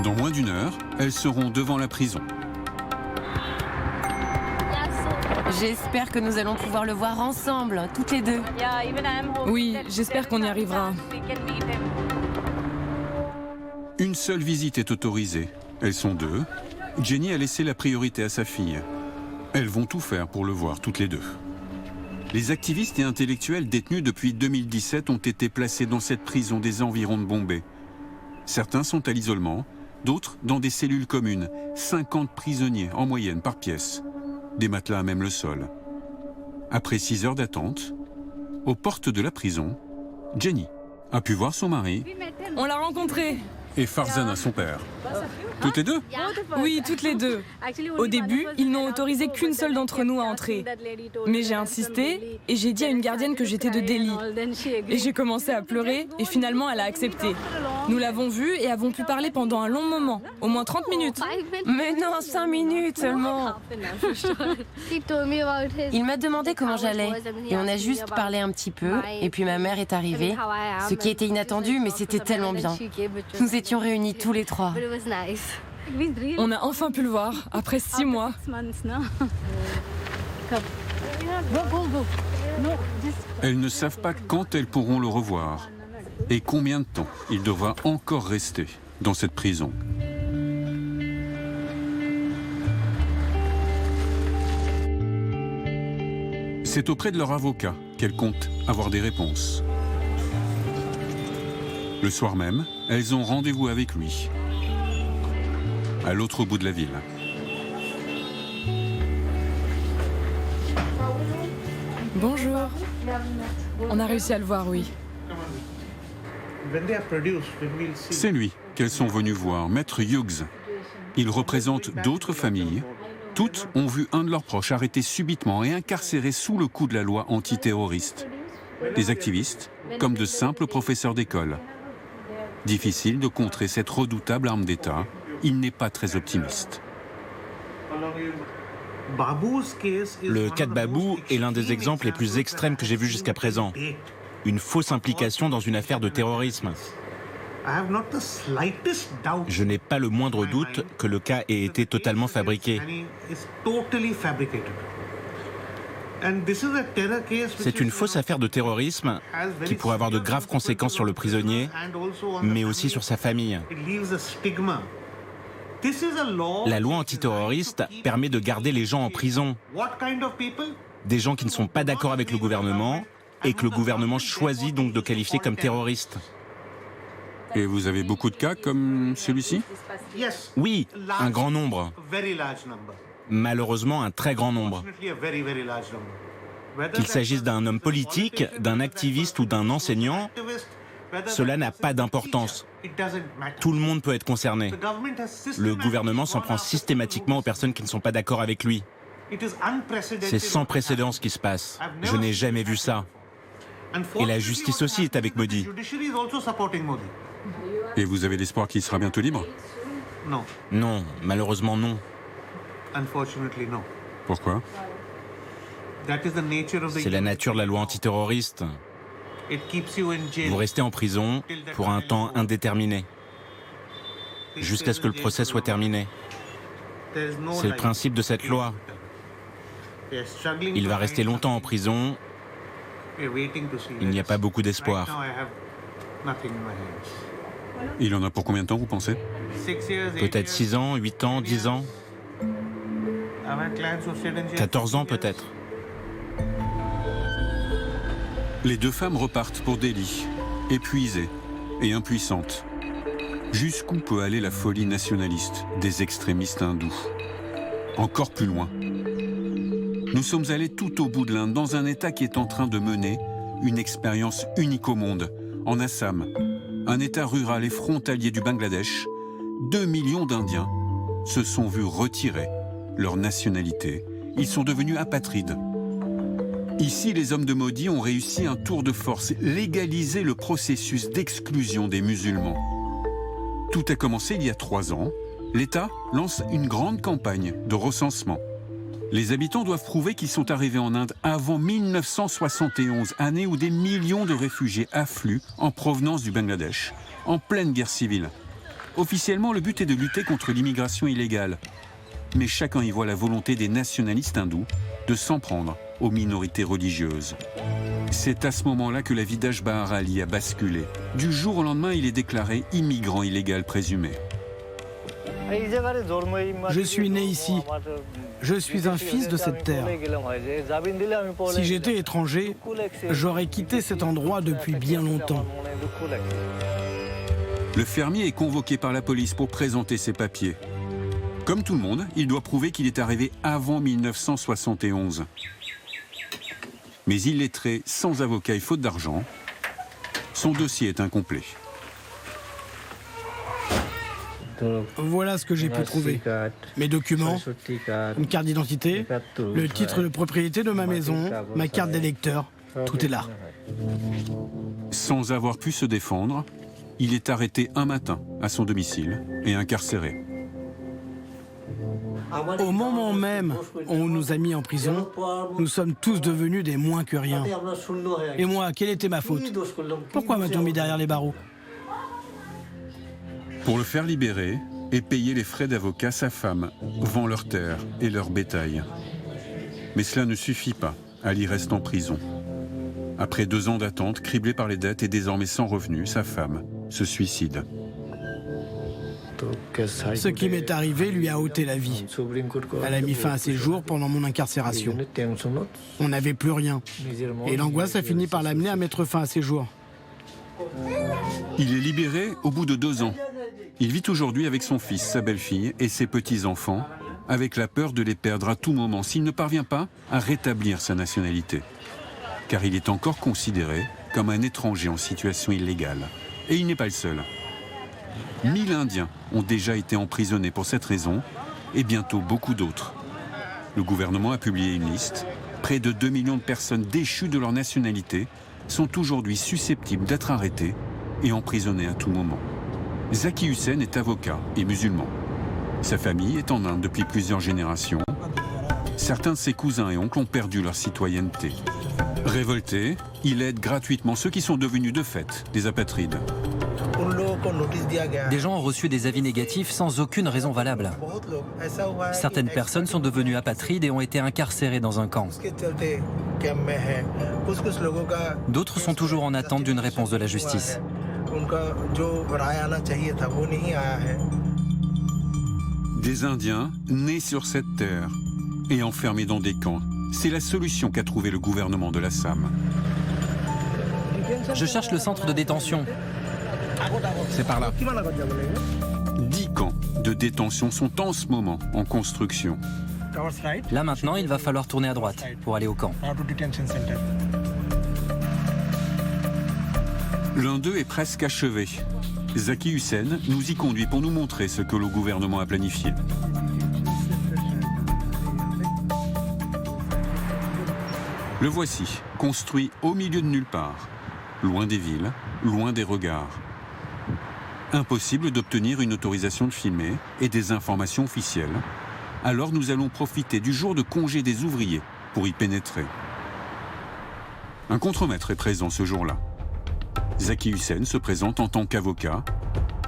Dans moins d'1 heure, elles seront devant la prison. J'espère que nous allons pouvoir le voir ensemble, toutes les deux. Oui, j'espère qu'on y arrivera. Une seule visite est autorisée. Elles sont 2. Jenny a laissé la priorité à sa fille. Elles vont tout faire pour le voir toutes les 2. Les activistes et intellectuels détenus depuis 2017 ont été placés dans cette prison des environs de Bombay. Certains sont à l'isolement, d'autres dans des cellules communes. 50 prisonniers en moyenne par pièce. Des matelas à même le sol. Après 6 heures d'attente, aux portes de la prison, Jenny a pu voir son mari On l'a rencontré. et Farzana, son père. Toutes les deux? Oui, toutes les deux. Au début, ils n'ont autorisé qu'une seule d'entre nous à entrer. Mais j'ai insisté et j'ai dit à une gardienne que j'étais de Delhi. Et j'ai commencé à pleurer et finalement elle a accepté. Nous l'avons vue et avons pu parler pendant un long moment, au moins 30 minutes. Mais non, 5 minutes seulement. Il m'a demandé comment j'allais et on a juste parlé un petit peu et puis ma mère est arrivée, ce qui était inattendu mais c'était tellement bien. Nous étions réunis tous les trois. On a enfin pu le voir, après 6 mois. Elles ne savent pas quand elles pourront le revoir et combien de temps il devra encore rester dans cette prison. C'est auprès de leur avocat qu'elles comptent avoir des réponses. Le soir même, elles ont rendez-vous avec lui, à l'autre bout de la ville. Bonjour. On a réussi à le voir, oui. C'est lui qu'elles sont venues voir, Maître Hughes. Il représente d'autres familles. Toutes ont vu un de leurs proches arrêté subitement et incarcéré sous le coup de la loi antiterroriste. Des activistes, comme de simples professeurs d'école. Difficile de contrer cette redoutable arme d'État. Il n'est pas très optimiste. Le cas de Babou est l'un des exemples les plus extrêmes que j'ai vus jusqu'à présent. Une fausse implication dans une affaire de terrorisme. Je n'ai pas le moindre doute que le cas ait été totalement fabriqué. C'est une fausse affaire de terrorisme qui pourrait avoir de graves conséquences sur le prisonnier, mais aussi sur sa famille. La loi antiterroriste permet de garder les gens en prison. Des gens qui ne sont pas d'accord avec le gouvernement et que le gouvernement choisit donc de qualifier comme terroristes. Et vous avez beaucoup de cas comme celui-ci? Oui, un grand nombre. Malheureusement, un très grand nombre. Qu'il s'agisse d'un homme politique, d'un activiste ou d'un enseignant, cela n'a pas d'importance. Tout le monde peut être concerné. Le gouvernement s'en prend systématiquement aux personnes qui ne sont pas d'accord avec lui. C'est sans précédent ce qui se passe. Je n'ai jamais vu ça. Et la justice aussi est avec Modi. Et vous avez l'espoir qu'il sera bientôt libre? Non, malheureusement non. Pourquoi? C'est la nature de la loi antiterroriste. Vous restez en prison pour un temps indéterminé, jusqu'à ce que le procès soit terminé. C'est le principe de cette loi. Il va rester longtemps en prison. Il n'y a pas beaucoup d'espoir. Il en a pour combien de temps, vous pensez? Peut-être 6 ans, 8 ans, 10 ans. 14 ans peut-être. Les deux femmes repartent pour Delhi, épuisées et impuissantes. Jusqu'où peut aller la folie nationaliste des extrémistes hindous? Encore plus loin. Nous sommes allés tout au bout de l'Inde, dans un État qui est en train de mener une expérience unique au monde, en Assam, un État rural et frontalier du Bangladesh. 2 millions d'Indiens se sont vus retirer leur nationalité. Ils sont devenus apatrides. Ici, les hommes de Modi ont réussi un tour de force, légaliser le processus d'exclusion des musulmans. Tout a commencé il y a 3 ans. L'État lance une grande campagne de recensement. Les habitants doivent prouver qu'ils sont arrivés en Inde avant 1971, année où des millions de réfugiés affluent en provenance du Bangladesh, en pleine guerre civile. Officiellement, le but est de lutter contre l'immigration illégale. Mais chacun y voit la volonté des nationalistes hindous de s'en prendre aux minorités religieuses. C'est à ce moment-là que la vie d'Ashbahar Ali a basculé. Du jour au lendemain, il est déclaré immigrant illégal présumé. Je suis né ici. Je suis un fils de cette terre. Si j'étais étranger, j'aurais quitté cet endroit depuis bien longtemps. Le fermier est convoqué par la police pour présenter ses papiers. Comme tout le monde, il doit prouver qu'il est arrivé avant 1971. Mais illettré, sans avocat et faute d'argent, son dossier est incomplet. Voilà ce que j'ai pu trouver. Mes documents, une carte d'identité, le titre de propriété de ma maison, ma carte d'électeur, tout est là. Sans avoir pu se défendre, il est arrêté un matin à son domicile et incarcéré. Au moment même où on nous a mis en prison, nous sommes tous devenus des moins que rien. Et moi, quelle était ma faute? Pourquoi m'a-t-on mis derrière les barreaux? Pour le faire libérer et payer les frais d'avocat, sa femme vend leurs terres et leur bétail. Mais cela ne suffit pas. Ali reste en prison. Après 2 ans d'attente, criblée par les dettes et désormais sans revenus, sa femme se suicide. Ce qui m'est arrivé lui a ôté la vie. Elle a mis fin à ses jours pendant mon incarcération. On n'avait plus rien. Et l'angoisse a fini par l'amener à mettre fin à ses jours. Il est libéré au bout de 2 ans. Il vit aujourd'hui avec son fils, sa belle-fille et ses petits-enfants, avec la peur de les perdre à tout moment s'il ne parvient pas à rétablir sa nationalité. Car il est encore considéré comme un étranger en situation illégale. Et il n'est pas le seul. 1000 Indiens ont déjà été emprisonnés pour cette raison, et bientôt beaucoup d'autres. Le gouvernement a publié une liste. Près de 2 millions de personnes déchues de leur nationalité sont aujourd'hui susceptibles d'être arrêtées et emprisonnées à tout moment. Zaki Hussain est avocat et musulman. Sa famille est en Inde depuis plusieurs générations. Certains de ses cousins et oncles ont perdu leur citoyenneté. Révolté, il aide gratuitement ceux qui sont devenus de fait des apatrides. Des gens ont reçu des avis négatifs sans aucune raison valable. Certaines personnes sont devenues apatrides et ont été incarcérées dans un camp. D'autres sont toujours en attente d'une réponse de la justice. Des Indiens nés sur cette terre et enfermés dans des camps. C'est la solution qu'a trouvée le gouvernement de l'Assam. Je cherche le centre de détention. C'est par là. 10 camps de détention sont en ce moment en construction. Là maintenant, il va falloir tourner à droite pour aller au camp. L'un d'eux est presque achevé. Zaki Hussain nous y conduit pour nous montrer ce que le gouvernement a planifié. Le voici, construit au milieu de nulle part, loin des villes, loin des regards. Impossible d'obtenir une autorisation de filmer et des informations officielles. Alors nous allons profiter du jour de congé des ouvriers pour y pénétrer. Un contremaître est présent ce jour-là. Zaki Hussain se présente en tant qu'avocat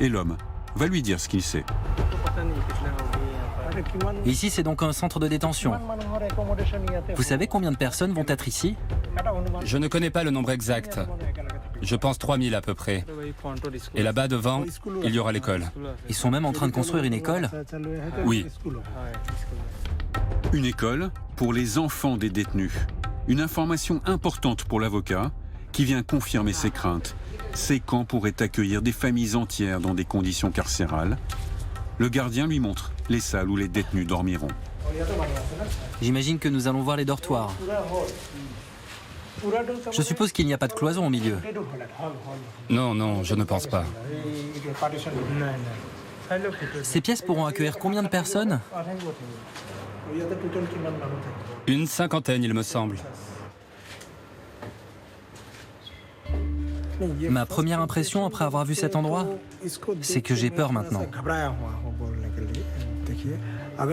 et l'homme va lui dire ce qu'il sait. Ici, c'est donc un centre de détention. Vous savez combien de personnes vont être ici? Je ne connais pas le nombre exact. Je pense 3000 à peu près. Et là-bas devant, il y aura l'école. Ils sont même en train de construire une école? Oui. Une école pour les enfants des détenus. Une information importante pour l'avocat qui vient confirmer ses craintes. Ces camps pourraient accueillir des familles entières dans des conditions carcérales. Le gardien lui montre les salles où les détenus dormiront. J'imagine que nous allons voir les dortoirs. Je suppose qu'il n'y a pas de cloison au milieu. Non, non, je ne pense pas. Ces pièces pourront accueillir combien de personnes? Une 50aine, il me semble. Ma première impression après avoir vu cet endroit, c'est que j'ai peur maintenant.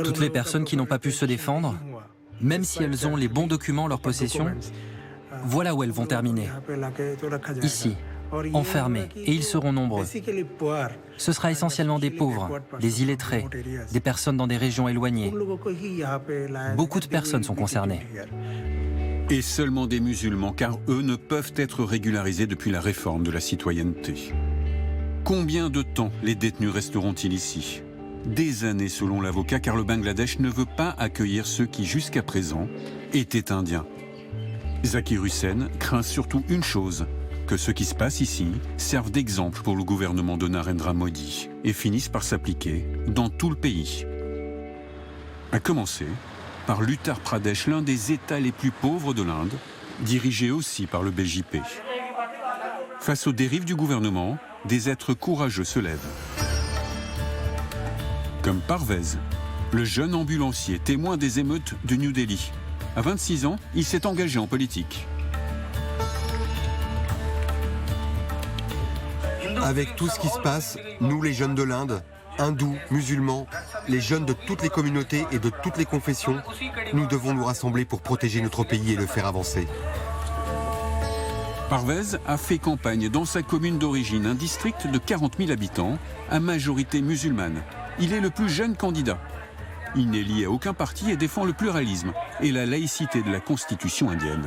Toutes les personnes qui n'ont pas pu se défendre, même si elles ont les bons documents en leur possession, voilà où elles vont terminer. Ici, enfermés, et ils seront nombreux. Ce sera essentiellement des pauvres, des illettrés, des personnes dans des régions éloignées. Beaucoup de personnes sont concernées. Et seulement des musulmans, car eux ne peuvent être régularisés depuis la réforme de la citoyenneté. Combien de temps les détenus resteront-ils ici? Des années selon l'avocat, car le Bangladesh ne veut pas accueillir ceux qui jusqu'à présent étaient indiens. Zaki Hussain craint surtout une chose, que ce qui se passe ici serve d'exemple pour le gouvernement de Narendra Modi et finisse par s'appliquer dans tout le pays. À commencer par l'Uttar Pradesh, l'un des États les plus pauvres de l'Inde, dirigée aussi par le BJP. Face aux dérives du gouvernement, des êtres courageux se lèvent. Comme Parvez, le jeune ambulancier témoin des émeutes de New Delhi. À 26 ans, il s'est engagé en politique. Avec tout ce qui se passe, nous les jeunes de l'Inde, hindous, musulmans, les jeunes de toutes les communautés et de toutes les confessions, nous devons nous rassembler pour protéger notre pays et le faire avancer. Parvez a fait campagne dans sa commune d'origine, un district de 40 000 habitants, à majorité musulmane. Il est le plus jeune candidat. Il n'est lié à aucun parti et défend le pluralisme et la laïcité de la Constitution indienne.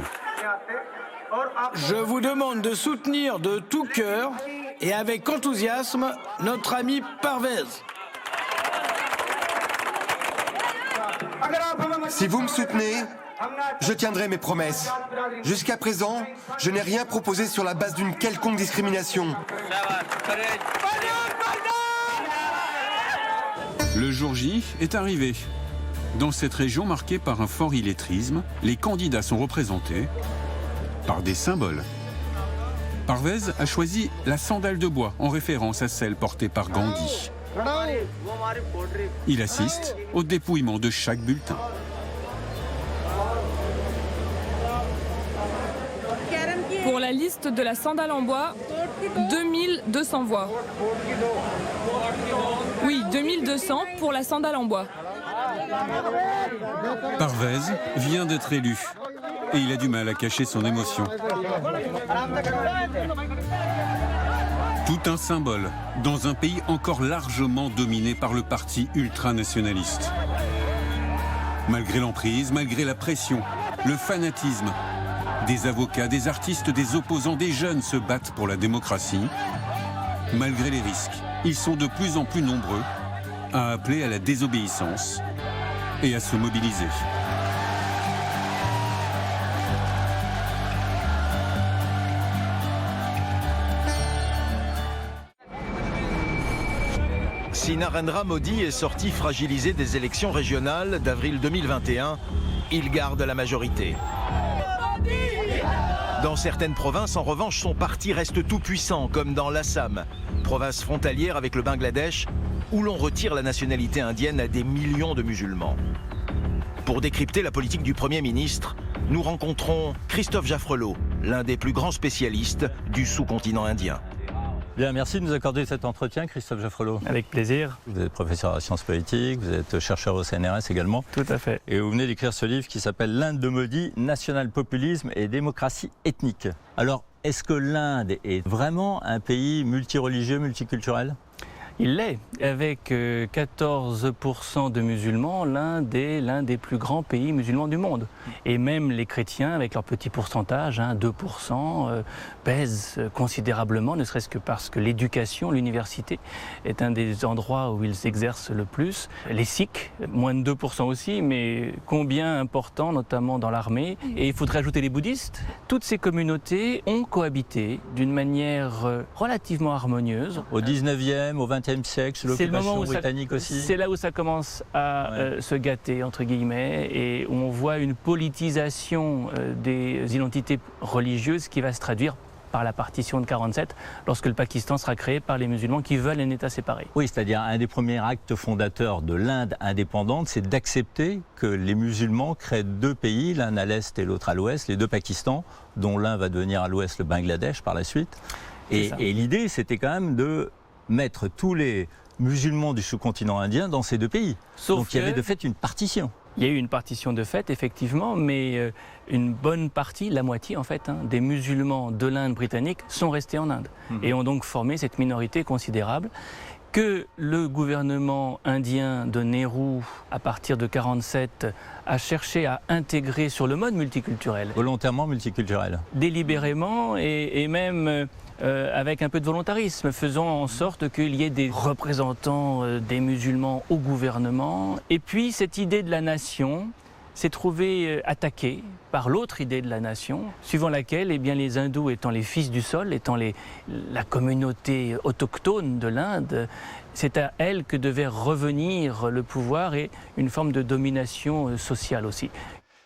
Je vous demande de soutenir de tout cœur et avec enthousiasme notre ami Parvez. Si vous me soutenez, je tiendrai mes promesses. Jusqu'à présent, je n'ai rien proposé sur la base d'une quelconque discrimination. Le jour J est arrivé. Dans cette région marquée par un fort illettrisme, les candidats sont représentés par des symboles. Parvez a choisi la sandale de bois en référence à celle portée par Gandhi. Il assiste au dépouillement de chaque bulletin. Pour la liste de la sandale en bois, 2200 voix. Oui, 2200 pour la sandale en bois. Parvez vient d'être élu et il a du mal à cacher son émotion. Tout un symbole dans un pays encore largement dominé par le parti ultranationaliste. Malgré l'emprise, malgré la pression, le fanatisme, des avocats, des artistes, des opposants, des jeunes se battent pour la démocratie. Malgré les risques, ils sont de plus en plus nombreux à appeler à la désobéissance et à se mobiliser. Si Narendra Modi est sorti fragilisé des élections régionales d'avril 2021, il garde la majorité. Dans certaines provinces, en revanche, son parti reste tout puissant, comme dans l'Assam, province frontalière avec le Bangladesh, où l'on retire la nationalité indienne à des millions de musulmans. Pour décrypter la politique du Premier ministre, nous rencontrons Christophe Jaffrelot, l'un des plus grands spécialistes du sous-continent indien. Bien, merci de nous accorder cet entretien, Christophe Jaffrelot. Avec plaisir. Vous êtes professeur à sciences politiques, vous êtes chercheur au CNRS également. Tout à fait. Et vous venez d'écrire ce livre qui s'appelle L'Inde de Modi, national populisme et démocratie ethnique. Alors, est-ce que l'Inde est vraiment un pays multireligieux, multiculturel ? Il l'est. Avec 14% de musulmans, l'Inde est l'un des plus grands pays musulmans du monde. Et même les chrétiens, avec leur petit pourcentage, 2%, pèsent considérablement, ne serait-ce que parce que l'éducation, l'université, est un des endroits où ils exercent le plus. Les Sikhs, moins de 2% aussi, mais combien important, notamment dans l'armée. Et il faudrait ajouter les bouddhistes. Toutes ces communautés ont cohabité d'une manière relativement harmonieuse. Au 19e, au 20e siècle, sous l'occupation britannique aussi. C'est là où ça commence à se gâter, entre guillemets, et où on voit une politisation des identités religieuses qui va se traduire par la partition de 1947, lorsque le Pakistan sera créé par les musulmans qui veulent un État séparé. Oui, c'est-à-dire un des premiers actes fondateurs de l'Inde indépendante, c'est d'accepter que les musulmans créent deux pays, l'un à l'est et l'autre à l'ouest, les deux Pakistans, dont l'un va devenir à l'ouest le Bangladesh par la suite. Et l'idée, c'était quand même de mettre tous les musulmans du sous-continent indien dans ces deux pays. Donc il y avait de fait une partition. Il y a eu une partition de fait, effectivement, mais une bonne partie, la moitié en fait, des musulmans de l'Inde britannique sont restés en Inde et ont donc formé cette minorité considérable que le gouvernement indien de Nehru, à partir de 1947, a cherché à intégrer sur le mode multiculturel. Volontairement multiculturel. Délibérément et même avec un peu de volontarisme, faisant en sorte qu'il y ait des représentants des musulmans au gouvernement. Et puis cette idée de la nation s'est trouvée attaquée par l'autre idée de la nation, suivant laquelle les hindous étant les fils du sol, étant la communauté autochtone de l'Inde, c'est à elle que devait revenir le pouvoir et une forme de domination sociale aussi.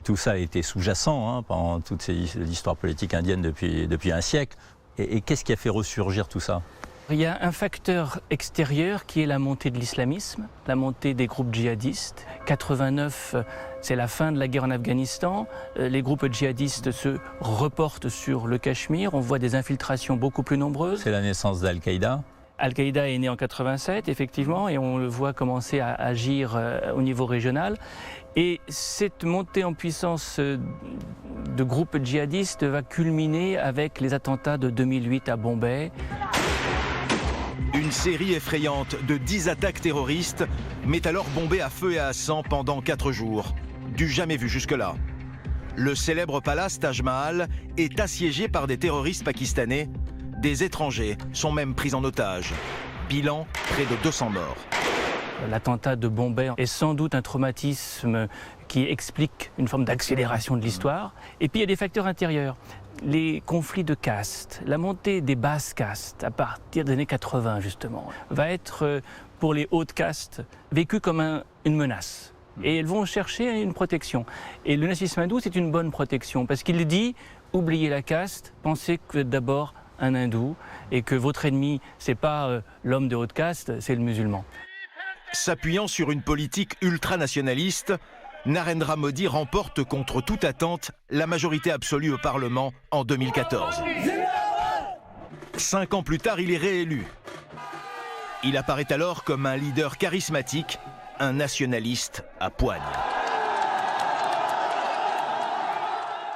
tout ça a été sous-jacent pendant toute l'histoire politique indienne depuis un siècle. Et qu'est-ce qui a fait ressurgir tout ça ? Il y a un facteur extérieur qui est la montée de l'islamisme, la montée des groupes djihadistes. 89, c'est la fin de la guerre en Afghanistan. Les groupes djihadistes se reportent sur le Cachemire. On voit des infiltrations beaucoup plus nombreuses. C'est la naissance d'Al-Qaïda. Al-Qaïda est né en 87, effectivement, et on le voit commencer à agir au niveau régional. Et cette montée en puissance de groupes djihadistes va culminer avec les attentats de 2008 à Bombay. Une série effrayante de 10 attaques terroristes met alors Bombay à feu et à sang pendant 4 jours. Du jamais vu jusque-là. Le célèbre palace Taj Mahal est assiégé par des terroristes pakistanais. Des étrangers sont même pris en otage. Bilan, près de 200 morts. L'attentat de Bombay est sans doute un traumatisme qui explique une forme d'accélération de l'histoire. Et puis il y a des facteurs intérieurs. Les conflits de castes, la montée des basses castes à partir des années 80 justement, va être pour les hautes castes vécue comme une menace. Et elles vont chercher une protection. Et le nazisme hindou, c'est une bonne protection parce qu'il dit « oubliez la caste, pensez que vous êtes d'abord un hindou et que votre ennemi, c'est pas l'homme de haute caste, c'est le musulman ». S'appuyant sur une politique ultranationaliste, Narendra Modi remporte contre toute attente la majorité absolue au Parlement en 2014. 5 ans plus tard, il est réélu. Il apparaît alors comme un leader charismatique, un nationaliste à poigne.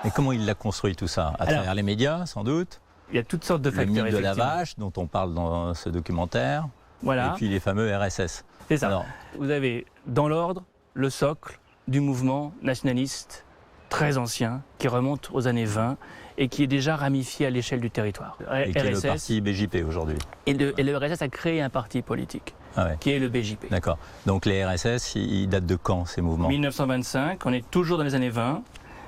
Et comment il l'a construit tout ça ? À travers les médias, sans doute ? Il y a toutes sortes de facteurs. Le mythe de la vache, dont on parle dans ce documentaire. Voilà. Et puis les fameux RSS. C'est ça. Alors, vous avez dans l'ordre le socle du mouvement nationaliste très ancien qui remonte aux années 20 et qui est déjà ramifié à l'échelle du territoire. Et qui est le parti BJP aujourd'hui. Et le RSS a créé un parti politique qui est le BJP. D'accord. Donc les RSS, ils datent de quand ces mouvements ? 1925, on est toujours dans les années 20.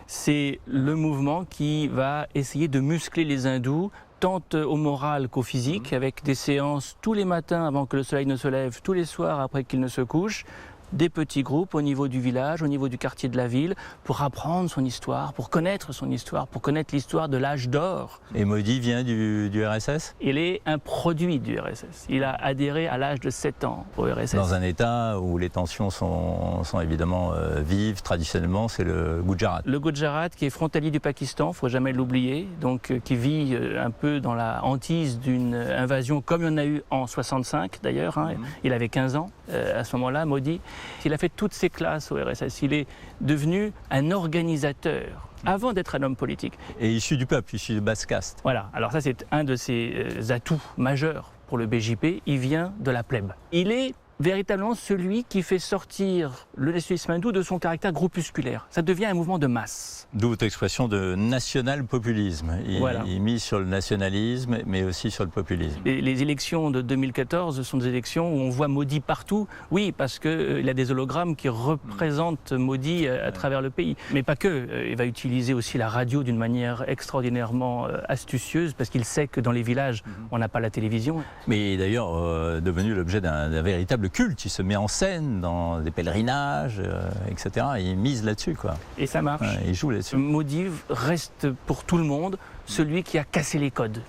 C'est le mouvement qui va essayer de muscler les hindous tant au moral qu'au physique, avec des séances tous les matins avant que le soleil ne se lève, tous les soirs après qu'il ne se couche, des petits groupes au niveau du village, au niveau du quartier de la ville, pour apprendre son histoire, pour connaître son histoire, pour connaître l'histoire de l'âge d'or. Et Modi vient du RSS ? Il est un produit du RSS. Il a adhéré à l'âge de 7 ans au RSS. Dans un État où les tensions sont évidemment vives, traditionnellement, c'est le Gujarat. Le Gujarat qui est frontalier du Pakistan, il ne faut jamais l'oublier, donc qui vit un peu dans la hantise d'une invasion comme il y en a eu en 65 d'ailleurs. Il avait 15 ans à ce moment-là, Modi. Il a fait toutes ses classes au RSS. Il est devenu un organisateur avant d'être un homme politique. Et issu du peuple, issu de basse caste. Voilà, alors ça c'est un de ses atouts majeurs pour le BJP. Il vient de la plèbe. Il est véritablement celui qui fait sortir le nationalisme hindou de son caractère groupusculaire. Ça devient un mouvement de masse. D'où votre expression de national-populisme. Il mise sur le nationalisme, mais aussi sur le populisme. Les élections de 2014 sont des élections où on voit Modi partout. Oui, parce qu'il a des hologrammes qui représentent Modi à travers le pays. Mais pas que. Il va utiliser aussi la radio d'une manière extraordinairement astucieuse, parce qu'il sait que dans les villages, on n'a pas la télévision. Mais d'ailleurs, devenu l'objet d'un véritable culte. Il se met en scène dans des pèlerinages, etc. Et il mise là-dessus, quoi. Et ça marche. Il joue là-dessus. Modi reste pour tout le monde celui qui a cassé les codes,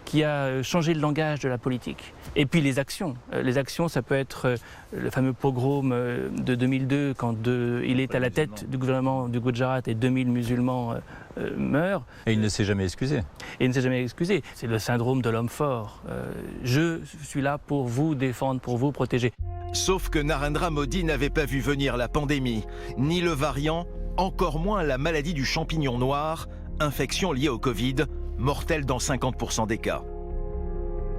qui a changé le langage de la politique. Et puis les actions. Les actions, ça peut être le fameux pogrom de 2002, quand il est à la tête du gouvernement du Gujarat et 2000 musulmans meurent. Et il ne s'est jamais excusé. Et il ne s'est jamais excusé. C'est le syndrome de l'homme fort. Je suis là pour vous défendre, pour vous protéger. Sauf que Narendra Modi n'avait pas vu venir la pandémie, ni le variant, encore moins la maladie du champignon noir, infection liée au Covid, mortelle dans 50% des cas.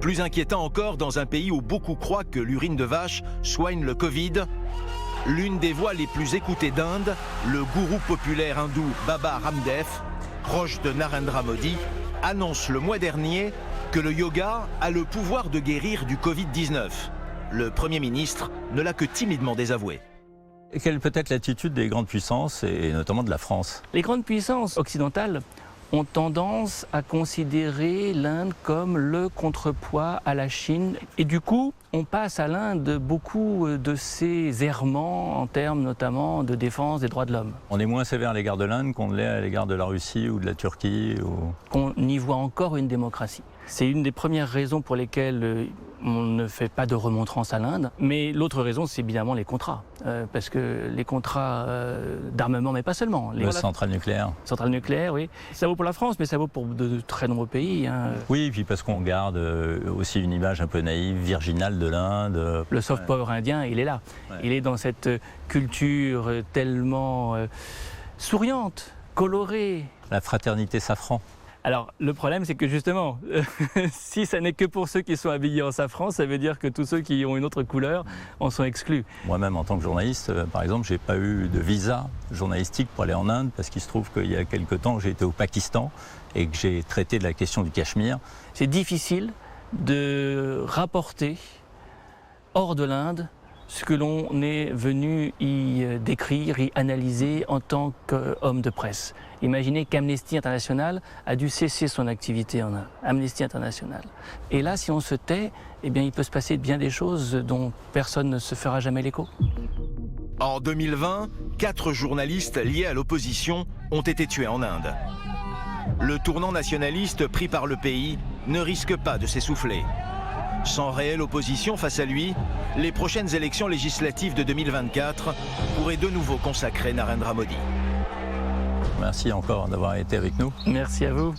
Plus inquiétant encore, dans un pays où beaucoup croient que l'urine de vache soigne le Covid, l'une des voix les plus écoutées d'Inde, le gourou populaire hindou Baba Ramdev, proche de Narendra Modi, annonce le mois dernier que le yoga a le pouvoir de guérir du Covid-19. Le Premier ministre ne l'a que timidement désavoué. Et quelle peut être l'attitude des grandes puissances, et notamment de la France ? Les grandes puissances occidentales ont tendance à considérer l'Inde comme le contrepoids à la Chine. Et du coup, on passe à l'Inde beaucoup de ces errements en termes notamment de défense des droits de l'homme. On est moins sévère à l'égard de l'Inde qu'on l'est à l'égard de la Russie ou de la Turquie. Qu'on y voit encore une démocratie. C'est une des premières raisons pour lesquelles on ne fait pas de remontrance à l'Inde. Mais l'autre raison, c'est évidemment les contrats. Parce que les contrats d'armement, mais pas seulement. Les centrales nucléaires. Centrales nucléaires, oui. Ça vaut pour la France, mais ça vaut pour de très nombreux pays. Oui, et puis parce qu'on garde aussi une image un peu naïve, virginale de l'Inde. Le soft power indien, il est là. Ouais. Il est dans cette culture tellement souriante, colorée. La fraternité safran. Alors, le problème, c'est que justement, si ça n'est que pour ceux qui sont habillés en safran, ça veut dire que tous ceux qui ont une autre couleur en sont exclus. Moi-même, en tant que journaliste, par exemple, je n'ai pas eu de visa journalistique pour aller en Inde, parce qu'il se trouve qu'il y a quelque temps, j'ai été au Pakistan et que j'ai traité de la question du Cachemire. C'est difficile de rapporter hors de l'Inde ce que l'on est venu y décrire, y analyser en tant qu'homme de presse. Imaginez qu'Amnesty International a dû cesser son activité en Inde. Amnesty International. Et là, si on se tait, eh bien, il peut se passer bien des choses dont personne ne se fera jamais l'écho. En 2020, 4 journalistes liés à l'opposition ont été tués en Inde. Le tournant nationaliste pris par le pays ne risque pas de s'essouffler. Sans réelle opposition face à lui, les prochaines élections législatives de 2024 pourraient de nouveau consacrer Narendra Modi. Merci encore d'avoir été avec nous. Merci à vous.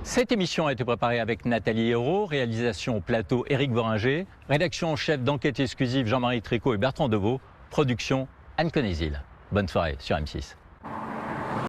Cette émission a été préparée avec Nathalie Hérault, réalisation au plateau Éric Boringer, rédaction en chef d'Enquête exclusive Jean-Marie Tricot et Bertrand Deveau, production Anne Konézil. Bonne soirée sur M6.